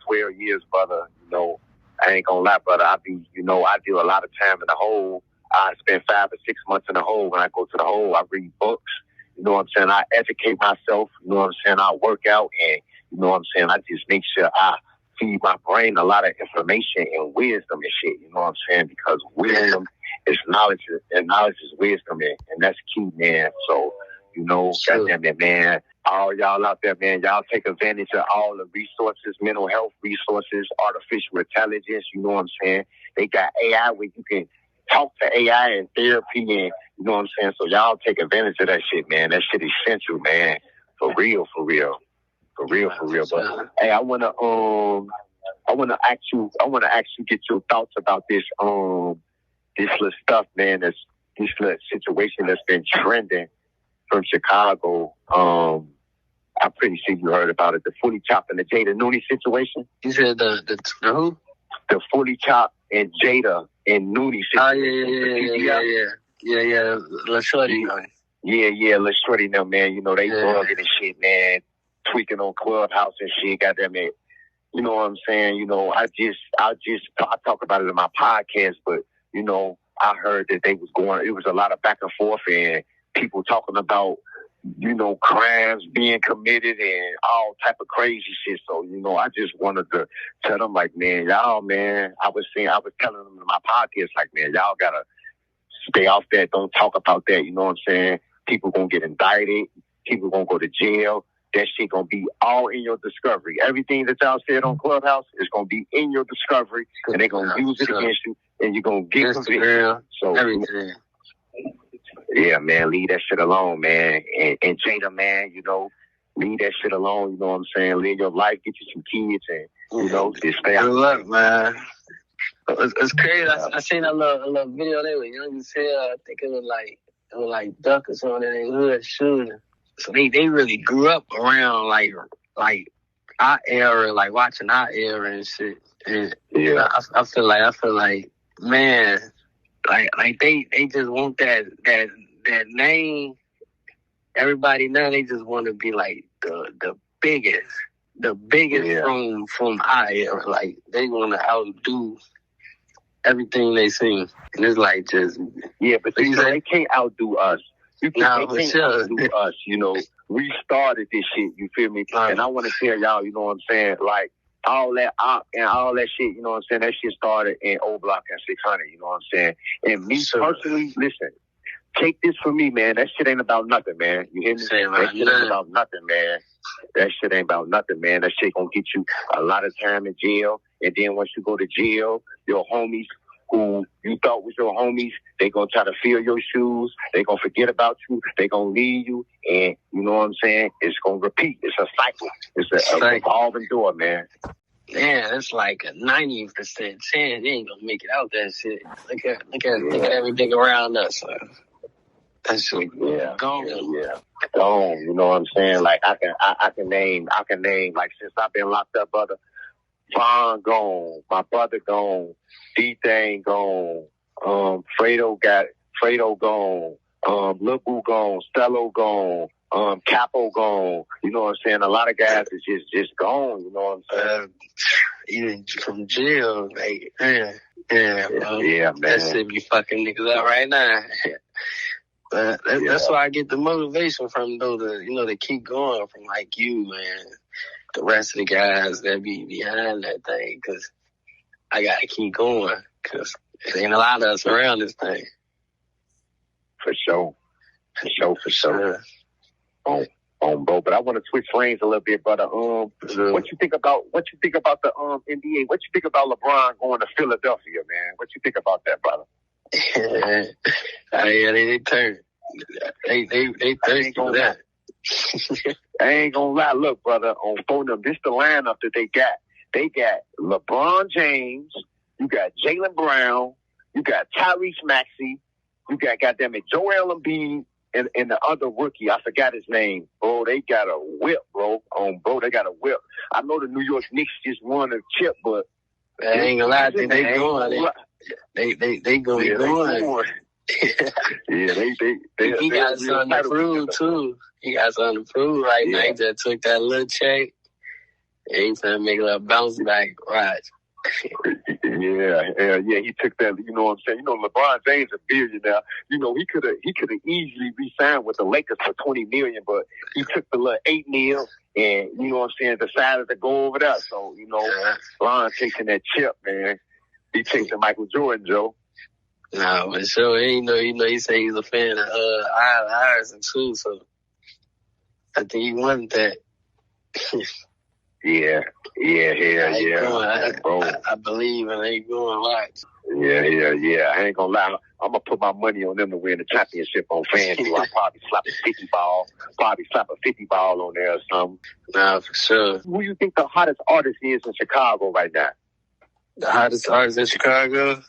S3: 12 years, brother. You know, I ain't gonna lie, brother. I do a lot of time in the hole. I spend 5 or 6 months in the hole. When I go to the hole, I read books. You know what I'm saying? I educate myself. You know what I'm saying? I work out, and you know what I'm saying? I just make sure I feed my brain a lot of information and wisdom and shit. You know what I'm saying? Because wisdom is knowledge, and knowledge is wisdom, and that's key, man. So, you know, goddamn it, man. All y'all out there, man, y'all take advantage of all the resources, mental health resources, artificial intelligence. You know what I'm saying? They got AI where you can talk to AI and therapy, and you know what I'm saying? So y'all take advantage of that shit, man. That shit is essential, man. For real. But hey, I wanna ask you get your thoughts about this little stuff, man. This little situation that's been trending from Chicago. I'm pretty sure you heard about it. The Fully Chop and the Jada Nooney situation.
S5: You said the who?
S3: The Fully Chop and Jada and Nooney situation.
S5: Oh, yeah. Lil Shorty.
S3: Yeah, Lil Shorty now, man. You know, they bugging and shit, man. Tweaking on Clubhouse and shit. Goddamn it. You know what I'm saying? You know, I talk about it in my podcast, but, you know, I heard that it was a lot of back and forth and people talking about, you know, crimes being committed and all type of crazy shit. So, you know, I just wanted to tell them, like, man, y'all, man, I was telling them in my podcast, like, man, y'all gotta stay off that. Don't talk about that. You know what I'm saying? People gonna get indicted. People gonna go to jail. That shit gonna be all in your discovery. Everything that y'all said on Clubhouse is gonna be in your discovery, and they're gonna use it against you, and you're gonna get convicted. So,
S5: everything.
S3: Yeah, man, leave that shit alone, man. And Jada, man, you know, leave that shit alone. You know what I'm saying? Live your life, get you some kids, and you know, just stay out.
S5: Good luck, man. It's crazy. I seen a little video. They were young as hell. I think it was like Duck or something in their hood shooting. So they really grew up around like our era, like watching our era and shit. And I feel like, man, like they just want that name. Everybody now they just want to be like the biggest from our era. Like they want to outdo everything they seen, and it's like just
S3: but you know, they can't outdo us. They can't outdo us. You know, we started this shit. You feel me? And I want to tell y'all, you know what I'm saying? Like all that op and all that shit. You know what I'm saying? That shit started in O Block and 600. You know what I'm saying? And me personally, listen. Take this from me, man. That shit ain't about nothing, man. You hear me? That shit ain't about nothing, man. That shit ain't about nothing, man. That shit gonna get you a lot of time in jail. And then once you go to jail, your homies who you thought was your homies, they gonna try to fill your shoes. They gonna forget about you. They gonna leave you. And you know what I'm saying? It's gonna repeat. It's a cycle. It's a revolving door, man.
S5: Man, it's like a 90% chance they ain't gonna make it out that shit. Look at everything around us. That shit gone.
S3: Yeah. Gone. You know what I'm saying? Like I can name like since I've been locked up, brother. Vaughn gone, my brother gone, D-Thing gone, Fredo gone, Lil Boo gone, Stello gone, Capo gone. You know what I'm saying? A lot of guys is just gone. You know what I'm saying?
S5: Even from jail, like man.
S3: That
S5: shit be fucking niggas out right now. But that's why I get the motivation from though to keep going from like you, man. The rest of the guys that be behind that thing, because I gotta keep going, because there ain't a lot of us around this thing.
S3: For sure. Bro. But I want to switch lanes a little bit, brother. What you think about the NBA? What you think about LeBron going to Philadelphia, man? What you think about that, brother?
S5: Yeah, they turn. They thirsty for that.
S3: I ain't gonna lie. Look, brother, on phone them, this the lineup that they got. They got LeBron James. You got Jaylen Brown. You got Tyrese Maxey. You got goddamn it Joel Embiid. And the other rookie, I forgot his name. Bro, they got a whip, bro. Bro, they got a whip. I know the New York Knicks just won a chip, but
S5: I ain't gonna lie, I think they going. They gonna be going. He got something to prove too. He got something to prove right now. He just took that little check. And he's trying to make a little bounce back. Right.
S3: He took that. You know what I'm saying? You know, LeBron James a billionaire. You know, he could have easily re-signed with the Lakers for $20 million, but he took the little $8 million and you know what I'm saying, decided to go over there. So you know, LeBron chasing that chip, man. He chasing Michael Jordan, Joe.
S5: No, but sure, you know, he say he's a fan of Iverson too. So I think he wanted that.
S3: Yeah.
S5: I believe and they going right.
S3: Yeah. I ain't gonna lie. I'm gonna put my money on them to win the championship on FanDuel. I'll probably slap a 50 ball on there or something.
S5: Nah, for sure.
S3: Who you think the hottest artist is in Chicago right now?
S5: The hottest artist in Chicago?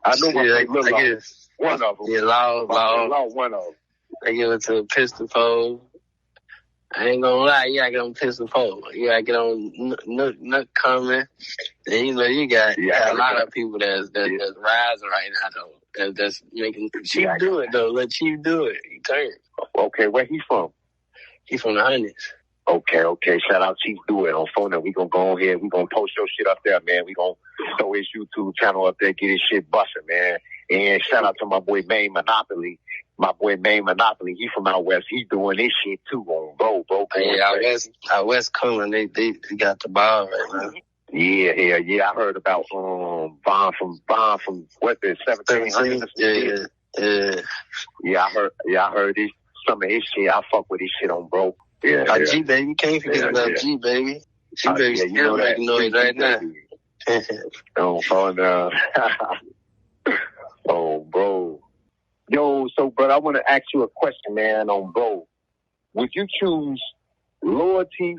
S3: I know
S5: I guess
S3: one of them.
S5: Yeah, Law,
S3: one of them.
S5: I give it to Pistol Pole. I ain't gonna lie, you gotta get on Pistol Pole. You gotta get on Nook Coming. And you know, you got a lot of people that's rising right now though. That's making Chief do it though. Let Chief do it. He turned.
S3: Okay, where he from?
S5: He from the Hundreds.
S3: Okay. Shout out Chief Do It on phone. And we gonna go ahead. We gonna post your shit up there, man. We gonna throw his YouTube channel up there, get his shit busting, man. And shout out to my boy Main Monopoly. He from out west. He doing this shit too on bro.
S5: Yeah, out west coming. They got the ball right now.
S3: Yeah. I heard about Bond from what the 1700s. Yeah. I heard some of his shit. I fuck with his shit on bro. Yeah.
S5: G baby, can't forget about G baby. G baby still making noise right now.
S3: Oh, bro. Yo, so, brother, I want to ask you a question, man, on bro. Would you choose loyalty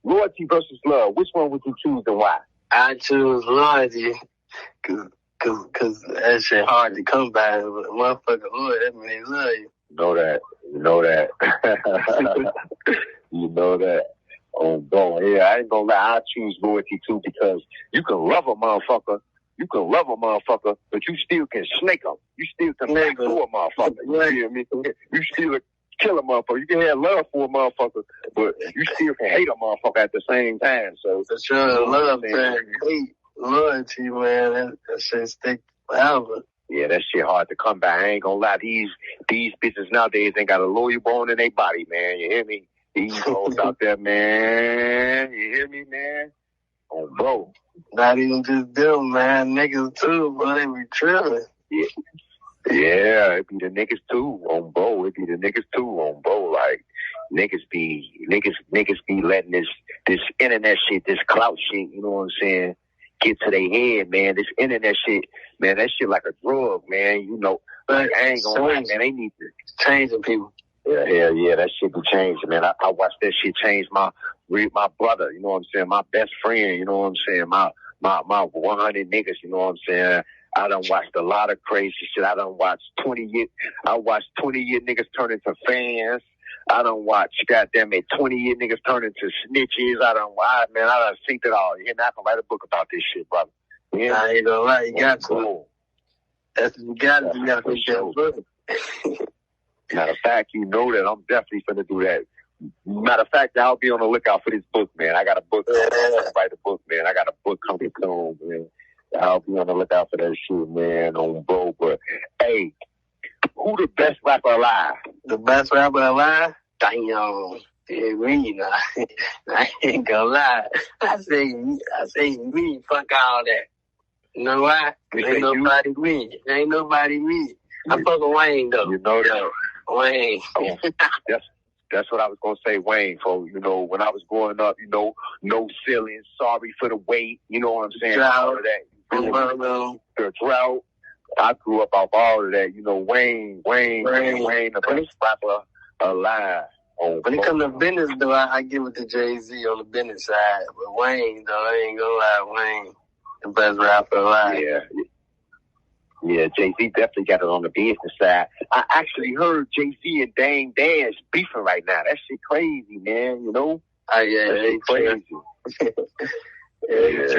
S3: versus love? Which one would you choose and why?
S5: I choose loyalty cause that shit hard to come by. But motherfucker, Lord, that mean they love you.
S3: You know that. You know that. Oh, bro. Yeah, I ain't gonna lie. I choose loyalty too because you can love a motherfucker. But you still can snake them. You still can snake for a motherfucker. You feel me? You still kill a motherfucker. You can have love for a motherfucker, but you still can hate a motherfucker at the same time. So
S5: for sure, love, man. Hate, loyalty, man. That shit stick forever.
S3: Yeah, that shit hard to come by. I ain't gonna lie. These bitches nowadays ain't got a loyal bone in their body, man. You hear me? These hoes out there, man. You hear me, man? Oh, bro.
S5: Not even just them, man. Niggas too, but they be tripping.
S3: Yeah, it be the niggas too on bro. Like niggas be letting this internet shit, this clout shit, you know what I'm saying, get to their head, man. This internet shit, man, that shit like a drug, man. You know, like I ain't gonna lie, man. They need to
S5: changing people.
S3: Yeah, that shit be changing, man. I watched that shit change my brother, you know what I'm saying, my best friend, you know what I'm saying, my 100 niggas, you know what I'm saying. I done watched a lot of crazy shit. I watched 20 year niggas turn into fans. I done watched, goddamn it, 20 year niggas turn into snitches. I done seen it all. You know, I can write a book about this shit, brother.
S5: Yeah, I ain't gonna lie, you got to. That's what you gotta think that book.
S3: Matter of fact, you know that I'm definitely finna do that. Matter of fact, I'll be on the lookout for this book, man. I got a book. I'm gonna write a book, man. I got a book coming soon, man. I'll be on the lookout for that shit, man, on bro. But, hey, who the best rapper alive?
S5: The best rapper alive? Damn. Me, nah. I ain't gonna lie. I say me. Fuck all that. You know why? Ain't nobody me. I fuck with Wayne, though.
S3: You know that.
S5: Wayne.
S3: Oh, That's what I was gonna say, Wayne. For when I was growing up, no ceiling, sorry for the wait. You know what I'm saying? All of that. The drought. I grew up off all of that. Wayne, the best rapper alive.
S5: When it comes to business, though, I give it to Jay-Z on the business side. But Wayne, though, I ain't gonna lie, Wayne, the best rapper alive.
S3: Yeah, Jay-Z definitely got it on the business side. I actually heard Jay-Z and Dame Dash beefing right now. That shit crazy, man,
S5: Oh, yeah,
S3: that shit crazy.
S5: That's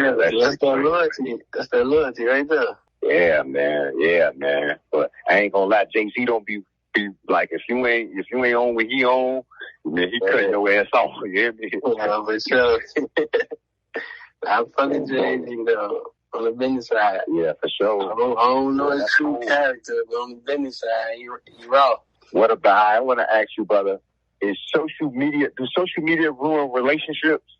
S5: their loyalty. That's their loyalty right there.
S3: Yeah, man. But I ain't gonna lie, Jay-Z don't be like, if you ain't on what he on, then he cutting your ass off. You hear me?
S5: Yeah, for sure. I'm fucking Jay-Z, though. On the business side.
S3: Yeah, for sure.
S5: I don't know his true character, but on the business side, he raw.
S3: What about, I want to ask you, brother, do social media ruin relationships?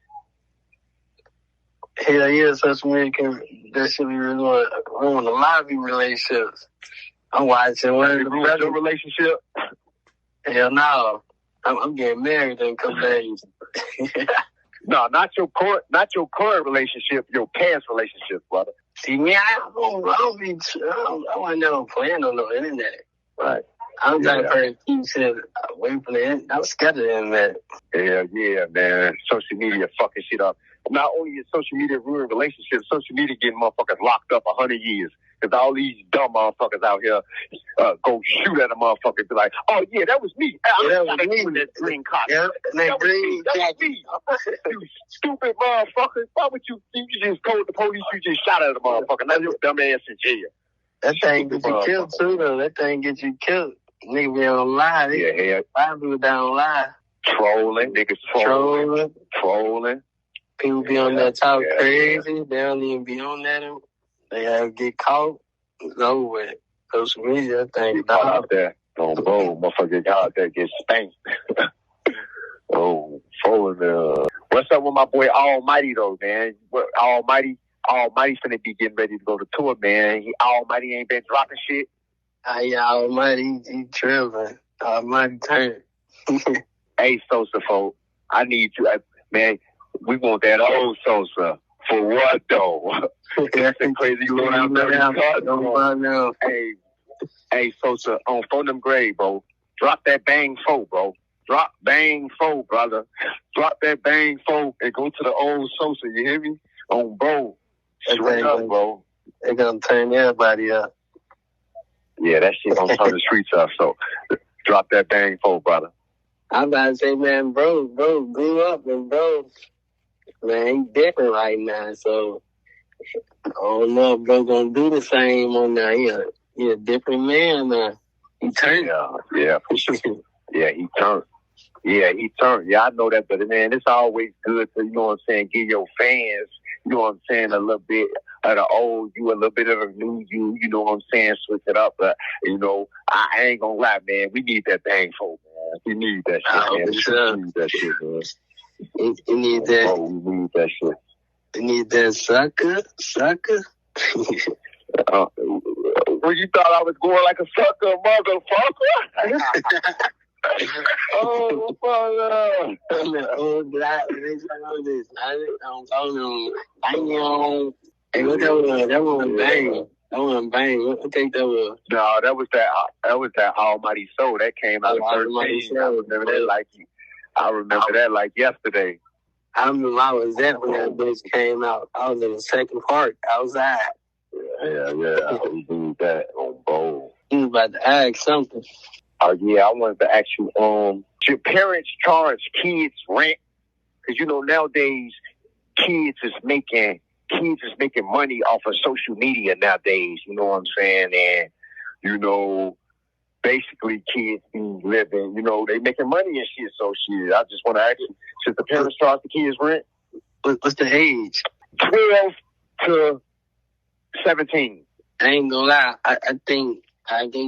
S5: Hell yeah, social media that should be ruin a lot of relationships. I'm watching one of the
S3: brothers' relationship.
S5: Hell no. I'm getting married in a couple days.
S3: No, not your current relationship, your past relationship, brother.
S5: See, me, I wasn't never playing on no internet.
S3: Right.
S5: I'm the type of person who said, away from the internet. I'm scared of the internet.
S3: Yeah, man. Social media fucking shit up. Not only is social media ruining relationships, social media getting motherfuckers locked up 100 years. Because all these dumb motherfuckers out here go shoot at a motherfucker and be like, oh, yeah, that was me.
S5: That was me.
S3: That green cock.
S5: Yeah, that green
S3: That was me. You stupid motherfucker. Why would you just told the police you just shot at a motherfucker? Now your dumb ass in jail.
S5: That thing gets you killed, too, though. That thing gets you killed. Niggas be on lie.
S3: Yeah.
S5: A lot of people down lie.
S3: Niggas trolling.
S5: People be on that talk crazy. They don't even be on that. They have to get caught. It's over with. Social media, that thing
S3: out there. Oh, bro, motherfucker out there get spanked. What's up with my boy Almighty, though, man? Almighty finna be getting ready to go to tour, man. Almighty ain't been dropping shit.
S5: Yeah, Almighty, he tripping. Almighty turn.
S3: Hey, Sosa, folks, I need you, man. We want that old Sosa. For what, though? That's a crazy going out there. Hey, Sosa, on phone them grade, bro. Drop that bang 4, bro. Drop bang 4, brother. Drop that bang 4 and go to the old Sosa. You hear me? On bro. Straight up, bro.
S5: They're gonna turn everybody up.
S3: Yeah, that shit gonna turn the streets up. So drop that bang 4, brother.
S5: I'm about to say, man, bro grew up, and bro, man, he different right now. So I don't know if bro gonna do the same on that. He a different man now. He turned.
S3: Yeah, he turned. Yeah, I know that, but man, it's always good to, give your fans, a little bit of the old you, a little bit of the new you, switch it up. But, I ain't gonna lie, man, we need that bang 4, man. We need that shit, man.
S5: Sure.
S3: We need that shit, man.
S5: You need that.
S3: Oh, we need that shit.
S5: You need that sucker.
S3: Well, you thought I was going like a sucker, motherfucker? Oh, fuck.
S5: Hey, what that was? That wasn't bang. That wasn't bang. I think that was.
S3: No, that was that Almighty Soul that came out of 13. I remember that like yesterday.
S5: I remember I was there when that bitch came out. I was in the second part outside.
S3: Yeah. We do that on bowl.
S5: He was about to ask something.
S3: Yeah, I wanted to ask you, should parents charge kids rent? Because, nowadays, kids is making money off of social media nowadays, you know what I'm saying? And, basically kids be living, they making money and shit, so shit. I just want to ask you, should the parents charge the kids rent?
S5: What's the age?
S3: 12 to 17.
S5: I ain't gonna lie. I think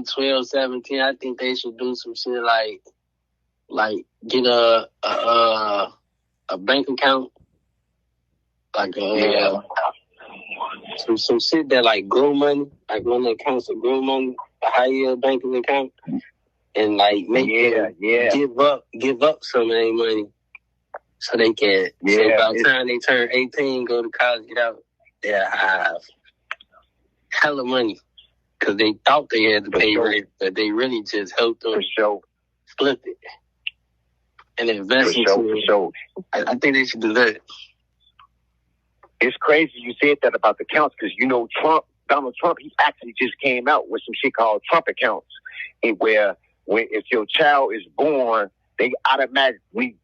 S5: 12, 17, I think they should do some shit like get a bank account. Like some shit that like grow money, like one of the accounts that grow money, a high yield banking account, and like make them give up some of their money so they can. So by the time they turn 18, go to college, get out, they'll have hella money because they thought they had to pay rent, but they really just helped them flip it and invest into it. I think they should do that.
S3: It's crazy you said that about the accounts because, you know, Donald Trump, he actually just came out with some shit called Trump accounts, where if your child is born, they automatically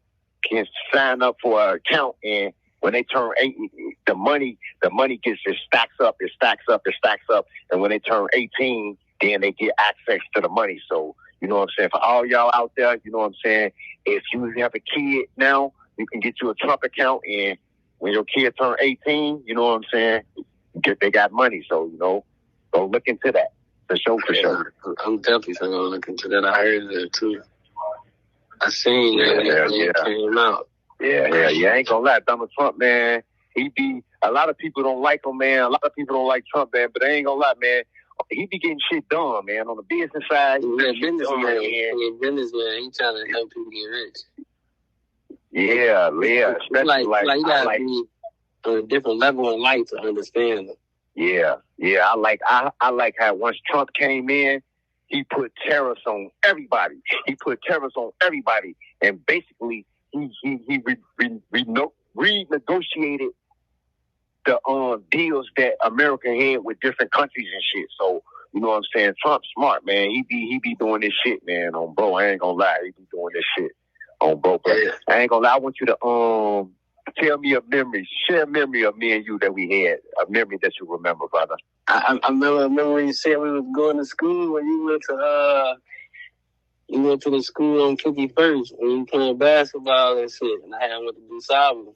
S3: can sign up for an account, and when they turn 18, the money gets stacks up, and when they turn 18, then they get access to the money. So, you know what I'm saying? For all y'all out there, you know what I'm saying? If you have a kid now, you can get you a Trump account, and when your kid turn 18, you know what I'm saying? They got money, so, you know, go look into that. For sure.
S5: I'm definitely going to look into that. I heard that, too. I seen that when it came out.
S3: Yeah. I ain't gonna lie. Donald Trump, man, a lot of people don't like him, man. A lot of people don't like Trump, man, but I ain't gonna lie, man. He be getting shit done, man. On the business side,
S5: businessman. He trying to help people get rich.
S3: Yeah. Especially
S5: like you gotta be on a different level in life to understand them.
S3: Yeah. I like how once Trump came in, he put tariffs on everybody. And basically he renegotiated the deals that America had with different countries and shit. So, you know what I'm saying? Trump's smart, man. He be doing this shit, man, on bro. I ain't gonna lie. He be doing this shit on bro. But I ain't gonna lie. I want you to tell me a memory. Share a memory of me and you that we had. A memory that you remember, brother.
S5: I remember when you said we was going to school when you went to the school on 51st when you playing basketball and shit, and I had went to do cyber.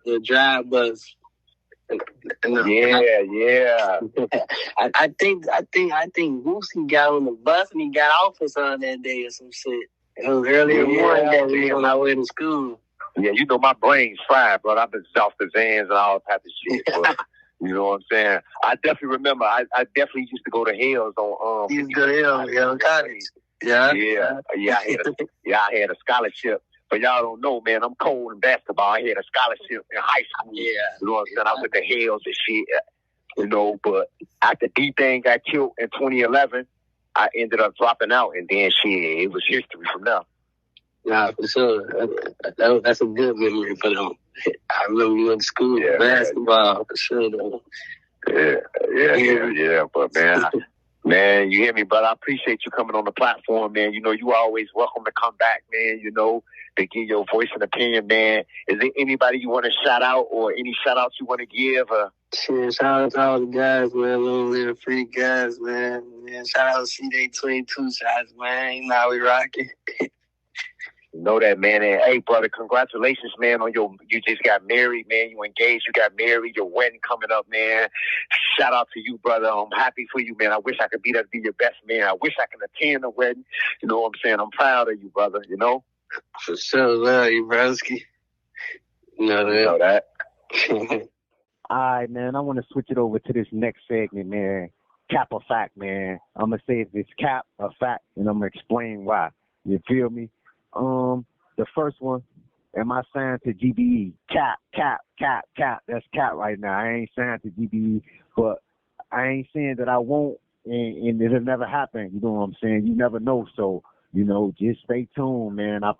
S5: The drive bus. I think Boosie got on the bus and he got off or something that day or some shit. It was early in the morning that day on our way to school.
S3: Yeah, you know my brain's fried, bro. I've been off the Zans and all type of shit. But, you know what I'm saying? I definitely remember. I definitely used to go to Hales on.
S5: You used to go to Hales, college.
S3: I had a scholarship. But y'all don't know, man. I'm cold in basketball. I had a scholarship in high school. Yeah, you know what I'm saying? I went to Hales and shit. You know, but after D-Thing got killed in 2011, I ended up dropping out, and then shit, it was history from there.
S5: Nah, for sure. That's a good memory for them. I remember you in school basketball, for sure, though.
S3: Yeah. But, man, you hear me, brother? I appreciate you coming on the platform, man. You know, you always welcome to come back, man, you know, to give your voice and opinion, man. Is there anybody you want to shout out or any shout-outs you want to give?
S5: Shit, shout out to all the guys, man. Little free guys, man. Shout out to Cdai 22 shots, man. You know how we rocking.
S3: You know that, man. And hey, brother, congratulations, man, on you just got married, man. You engaged, you got married, your wedding coming up, man. Shout out to you, brother. I'm happy for you, man. I wish I could be there to be your best man. I wish I could attend the wedding. You know what I'm saying? I'm proud of you, brother, you know?
S5: For sure, love you, broski. You know that.
S1: All right, man. I want to switch it over to this next segment, man. Cap or fact, man. I'm going to say if it's cap or fact, and I'm going to explain why. You feel me? The first one, am I signed to GBE? Cap. That's cap right now. I ain't signed to GBE, but I ain't saying that I won't, and it'll never happen. You know what I'm saying? You never know. So, you know, just stay tuned, man. I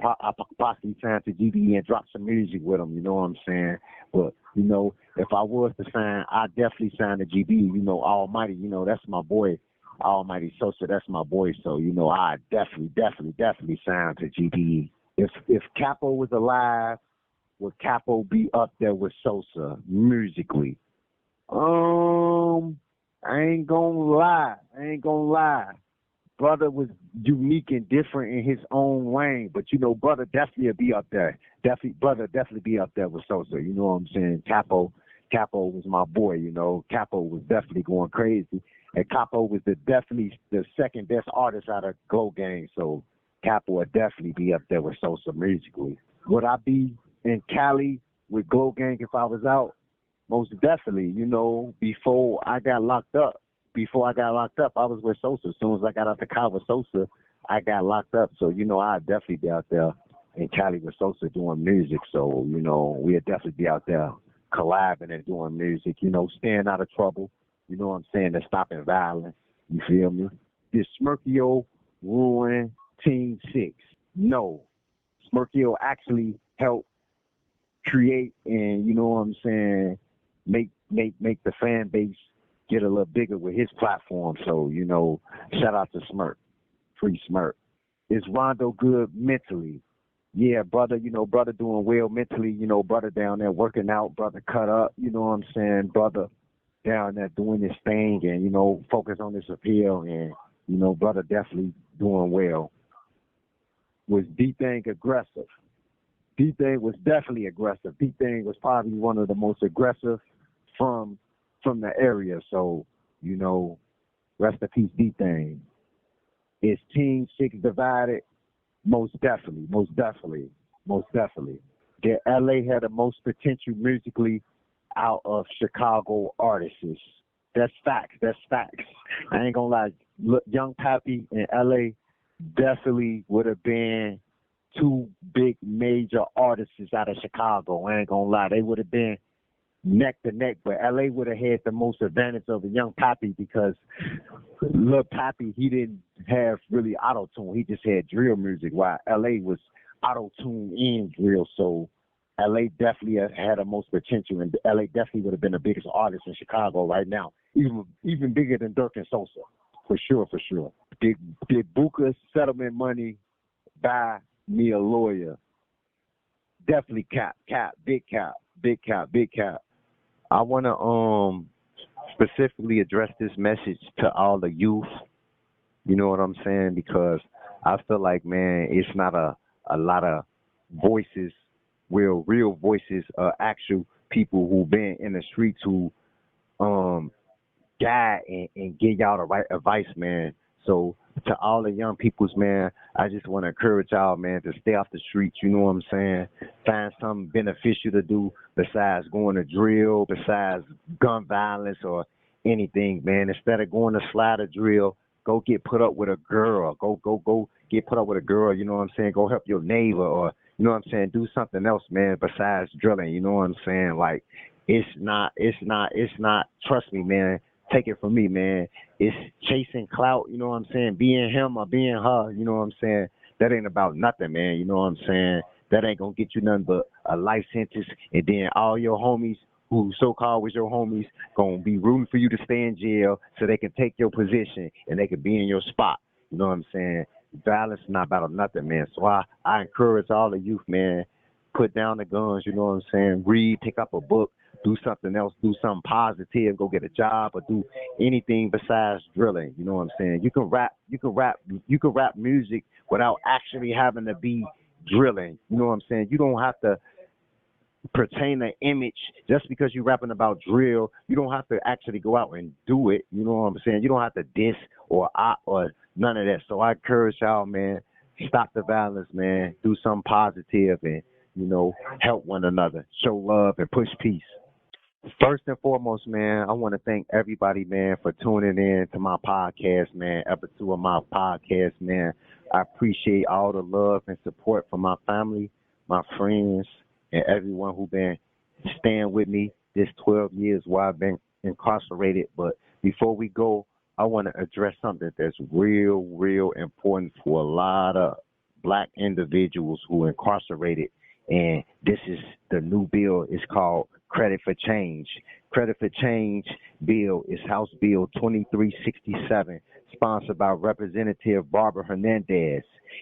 S1: possibly sign to GBE and drop some music with them. You know what I'm saying? But, you know, if I was to sign, I'd definitely sign to GBE. You know, Almighty, you know, that's my boy. Almighty Sosa, that's my boy. So, you know, I definitely signed to GBE. If Capo was alive, would Capo be up there with Sosa musically? I ain't gonna lie. Brother was unique and different in his own lane, but you know, brother definitely be up there. Brother definitely be up there with Sosa. You know what I'm saying? Capo was my boy. You know, Capo was definitely going crazy. And Capo was definitely the second best artist out of Glow Gang, so Capo would definitely be up there with Sosa musically. Would I be in Cali with Glow Gang if I was out? Most definitely, you know, before I got locked up. before I got locked up, I was with Sosa. As soon as I got out the car with Sosa, I got locked up. So, I'd definitely be out there in Cali with Sosa doing music. So, we'd definitely be out there collabing and doing music, staying out of trouble, you know what I'm saying, and stopping violence. You feel me? Did Smirkio ruin Team 6? No. Smirkio actually helped create and, make the fan base get a little bigger with his platform. So, shout out to Smirk. Free Smirk. Is Rondo good mentally? Yeah, brother, brother doing well mentally, brother down there working out, brother cut up, brother down there doing his thing and, focus on his appeal and, brother definitely doing well. Was D-Thing aggressive? D-Thing was definitely aggressive. D-Thing was probably one of the most aggressive from the area. So, rest in peace, D-Thing. Is Team 6 divided? Most definitely. Did LA have the most potential musically out of Chicago artists? That's facts. I ain't gonna lie. Look, Young Pappy and LA definitely would have been two big major artists out of Chicago. I ain't gonna lie. They would have been neck to neck, but LA would have had the most advantage over Young Pappy because Lil Pappy, he didn't have really auto-tune. He just had drill music, while LA was auto-tune and drill. So LA definitely had the most potential, and LA definitely would have been the biggest artist in Chicago right now, even bigger than Dirk and Sosa, for sure. Did Booker's settlement money buy me a lawyer? Definitely big cap. I want to specifically address this message to all the youth, you know what I'm saying, because I feel like, man, it's not a lot of voices, real voices, actual people who've been in the streets who guide and give y'all the right advice, man. So to all the young peoples, man, I just want to encourage y'all, man, to stay off the streets, you know what I'm saying? Find something beneficial to do besides going to drill, besides gun violence or anything, man. Instead of going to slide a drill, go get put up with a girl. Go get put up with a girl, you know what I'm saying? Go help your neighbor or, you know what I'm saying? Do something else, man, besides drilling, you know what I'm saying? Like, it's not, trust me, man. Take it from me, man. It's chasing clout, you know what I'm saying? Being him or being her, you know what I'm saying? That ain't about nothing, man, you know what I'm saying? That ain't gonna get you nothing but a life sentence, and then all your homies who so-called was your homies gonna be rooting for you to stay in jail so they can take your position and they can be in your spot, you know what I'm saying? Violence is not about nothing, man. So I encourage all the youth, man, put down the guns, you know what I'm saying? Read, pick up a book, do something else, do something positive, go get a job or do anything besides drilling. You know what I'm saying? You can rap music without actually having to be drilling. You know what I'm saying? You don't have to pertain an image just because you're rapping about drill. You don't have to actually go out and do it. You know what I'm saying? You don't have to diss or op or none of that. So I encourage y'all, man, stop the violence, man. Do something positive and, help one another, show love and push peace. First and foremost, man, I want to thank everybody, man, for tuning in to my podcast, man, episode 2 of my podcast, man. I appreciate all the love and support from my family, my friends, and everyone who been staying with me this 12 years while I've been incarcerated. But before we go, I want to address something that's real important for a lot of black individuals who are incarcerated. And this is the new bill. It's called Credit for Change. Credit for Change bill is House Bill 2367, sponsored by Representative Barbara Hernandez.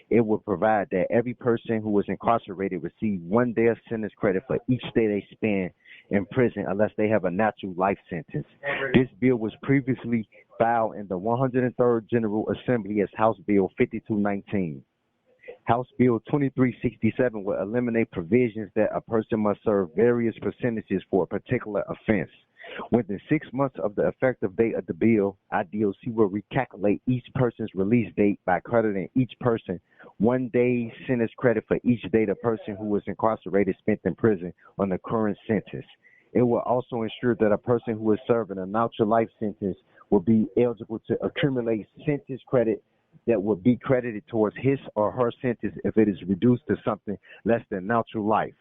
S1: It will provide that every person who is incarcerated receive 1 day of sentence credit for each day they spend in prison unless they have a natural life sentence. This bill was previously filed in the 103rd General Assembly as House Bill 5219. House Bill 2367 will eliminate provisions that a person must serve various percentages for a particular offense. Within 6 months of the effective date of the bill, IDOC will recalculate each person's release date by crediting each person 1 day sentence credit for each day the person who was incarcerated spent in prison on the current sentence. It will also ensure that a person who is serving a natural life sentence will be eligible to accumulate sentence credit that will be credited towards his or her sentence if it is reduced to something less than natural life.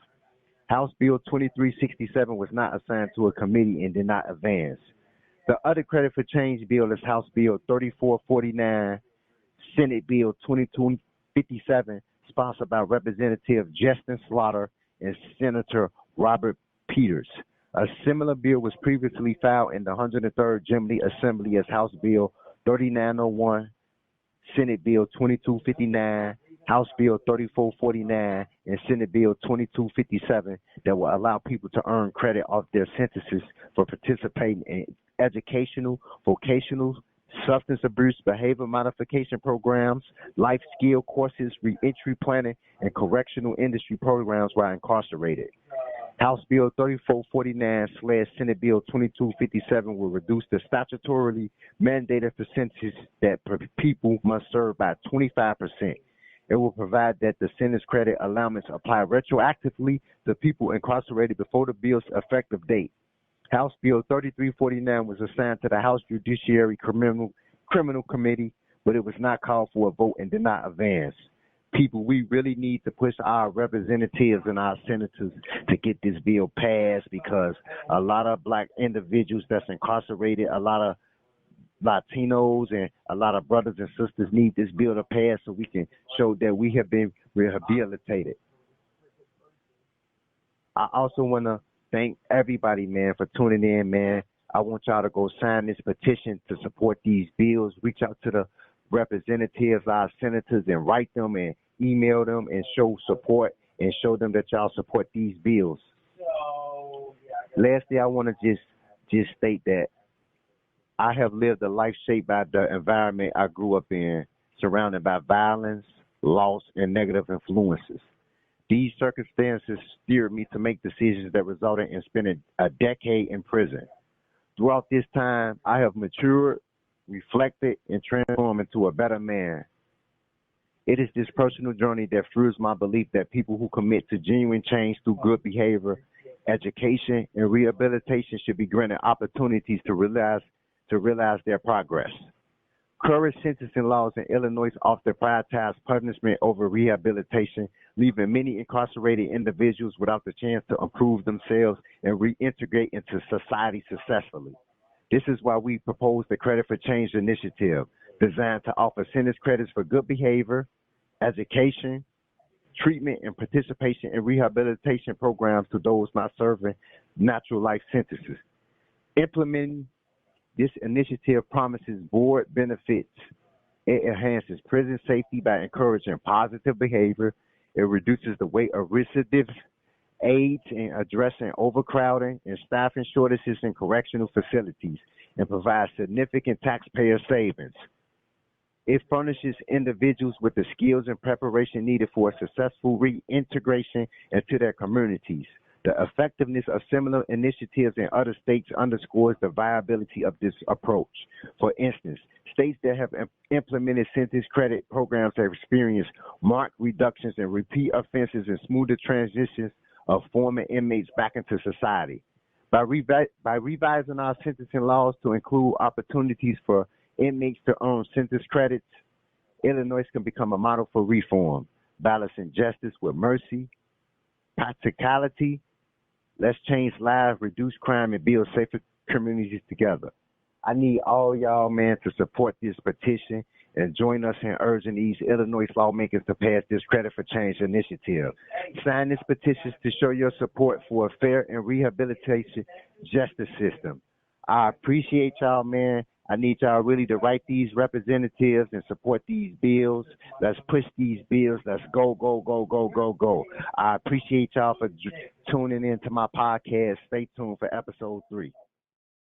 S1: House Bill 2367 was not assigned to a committee and did not advance. The other credit for change bill is House Bill 3449, Senate Bill 2257, sponsored by Representative Justin Slaughter and Senator Robert Peters. A similar bill was previously filed in the 103rd General Assembly as House Bill 3901, Senate Bill 2259, House Bill 3449, and Senate Bill 2257 that will allow people to earn credit off their sentences for participating in educational, vocational, substance abuse, behavior modification programs, life skill courses, reentry planning, and correctional industry programs while incarcerated. House Bill 3449/Senate Bill 2257 will reduce the statutorily mandated percentage that people must serve by 25%. It will provide that the sentence credit allowance apply retroactively to people incarcerated before the bill's effective date. House Bill 3349 was assigned to the House Judiciary Criminal Committee, but it was not called for a vote and did not advance. People, we really need to push our representatives and our senators to get this bill passed because a lot of black individuals that's incarcerated, a lot of Latinos and a lot of brothers and sisters need this bill to pass so we can show that we have been rehabilitated. I also want to thank everybody, man, for tuning in, man. I want y'all to go sign this petition to support these bills. Reach out to the representatives, our senators, and write them and email them and show support and show them that y'all support these bills. Lastly, I want to just state that I have lived a life shaped by the environment I grew up in, surrounded by violence, loss, and negative influences. These circumstances steered me to make decisions that resulted in spending a decade in prison. Throughout this time, I have matured, reflected, and transformed into a better man. It is this personal journey that fuels my belief that people who commit to genuine change through good behavior, education, and rehabilitation should be granted opportunities to realize their progress. Current sentencing laws in Illinois often prioritize punishment over rehabilitation, leaving many incarcerated individuals without the chance to improve themselves and reintegrate into society successfully. This is why we propose the Credit for Change initiative, designed to offer sentence credits for good behavior, education, treatment, and participation in rehabilitation programs to those not serving natural life sentences. Implementing this initiative promises board benefits. It enhances prison safety by encouraging positive behavior. It reduces the weight of recidivism, aids in addressing overcrowding and staffing shortages in correctional facilities, and provides significant taxpayer savings. It furnishes individuals with the skills and preparation needed for a successful reintegration into their communities. The effectiveness of similar initiatives in other states underscores the viability of this approach. For instance, states that have implemented sentence credit programs have experienced marked reductions in repeat offenses and smoother transitions of former inmates back into society. By revising our sentencing laws to include opportunities for inmates to earn sentence credits, Illinois can become a model for reform, balancing justice with mercy, practicality. Let's change lives, reduce crime, and build safer communities together. I need all y'all, man, to support this petition and join us in urging these Illinois lawmakers to pass this Credit for Change initiative. Sign this petition to show your support for a fair and rehabilitation justice system. I appreciate y'all, man. I need y'all really to write these representatives and support these bills. Let's push these bills. Let's go, go, go, go, go, go. I appreciate y'all for tuning in to my podcast. Stay tuned for episode 3.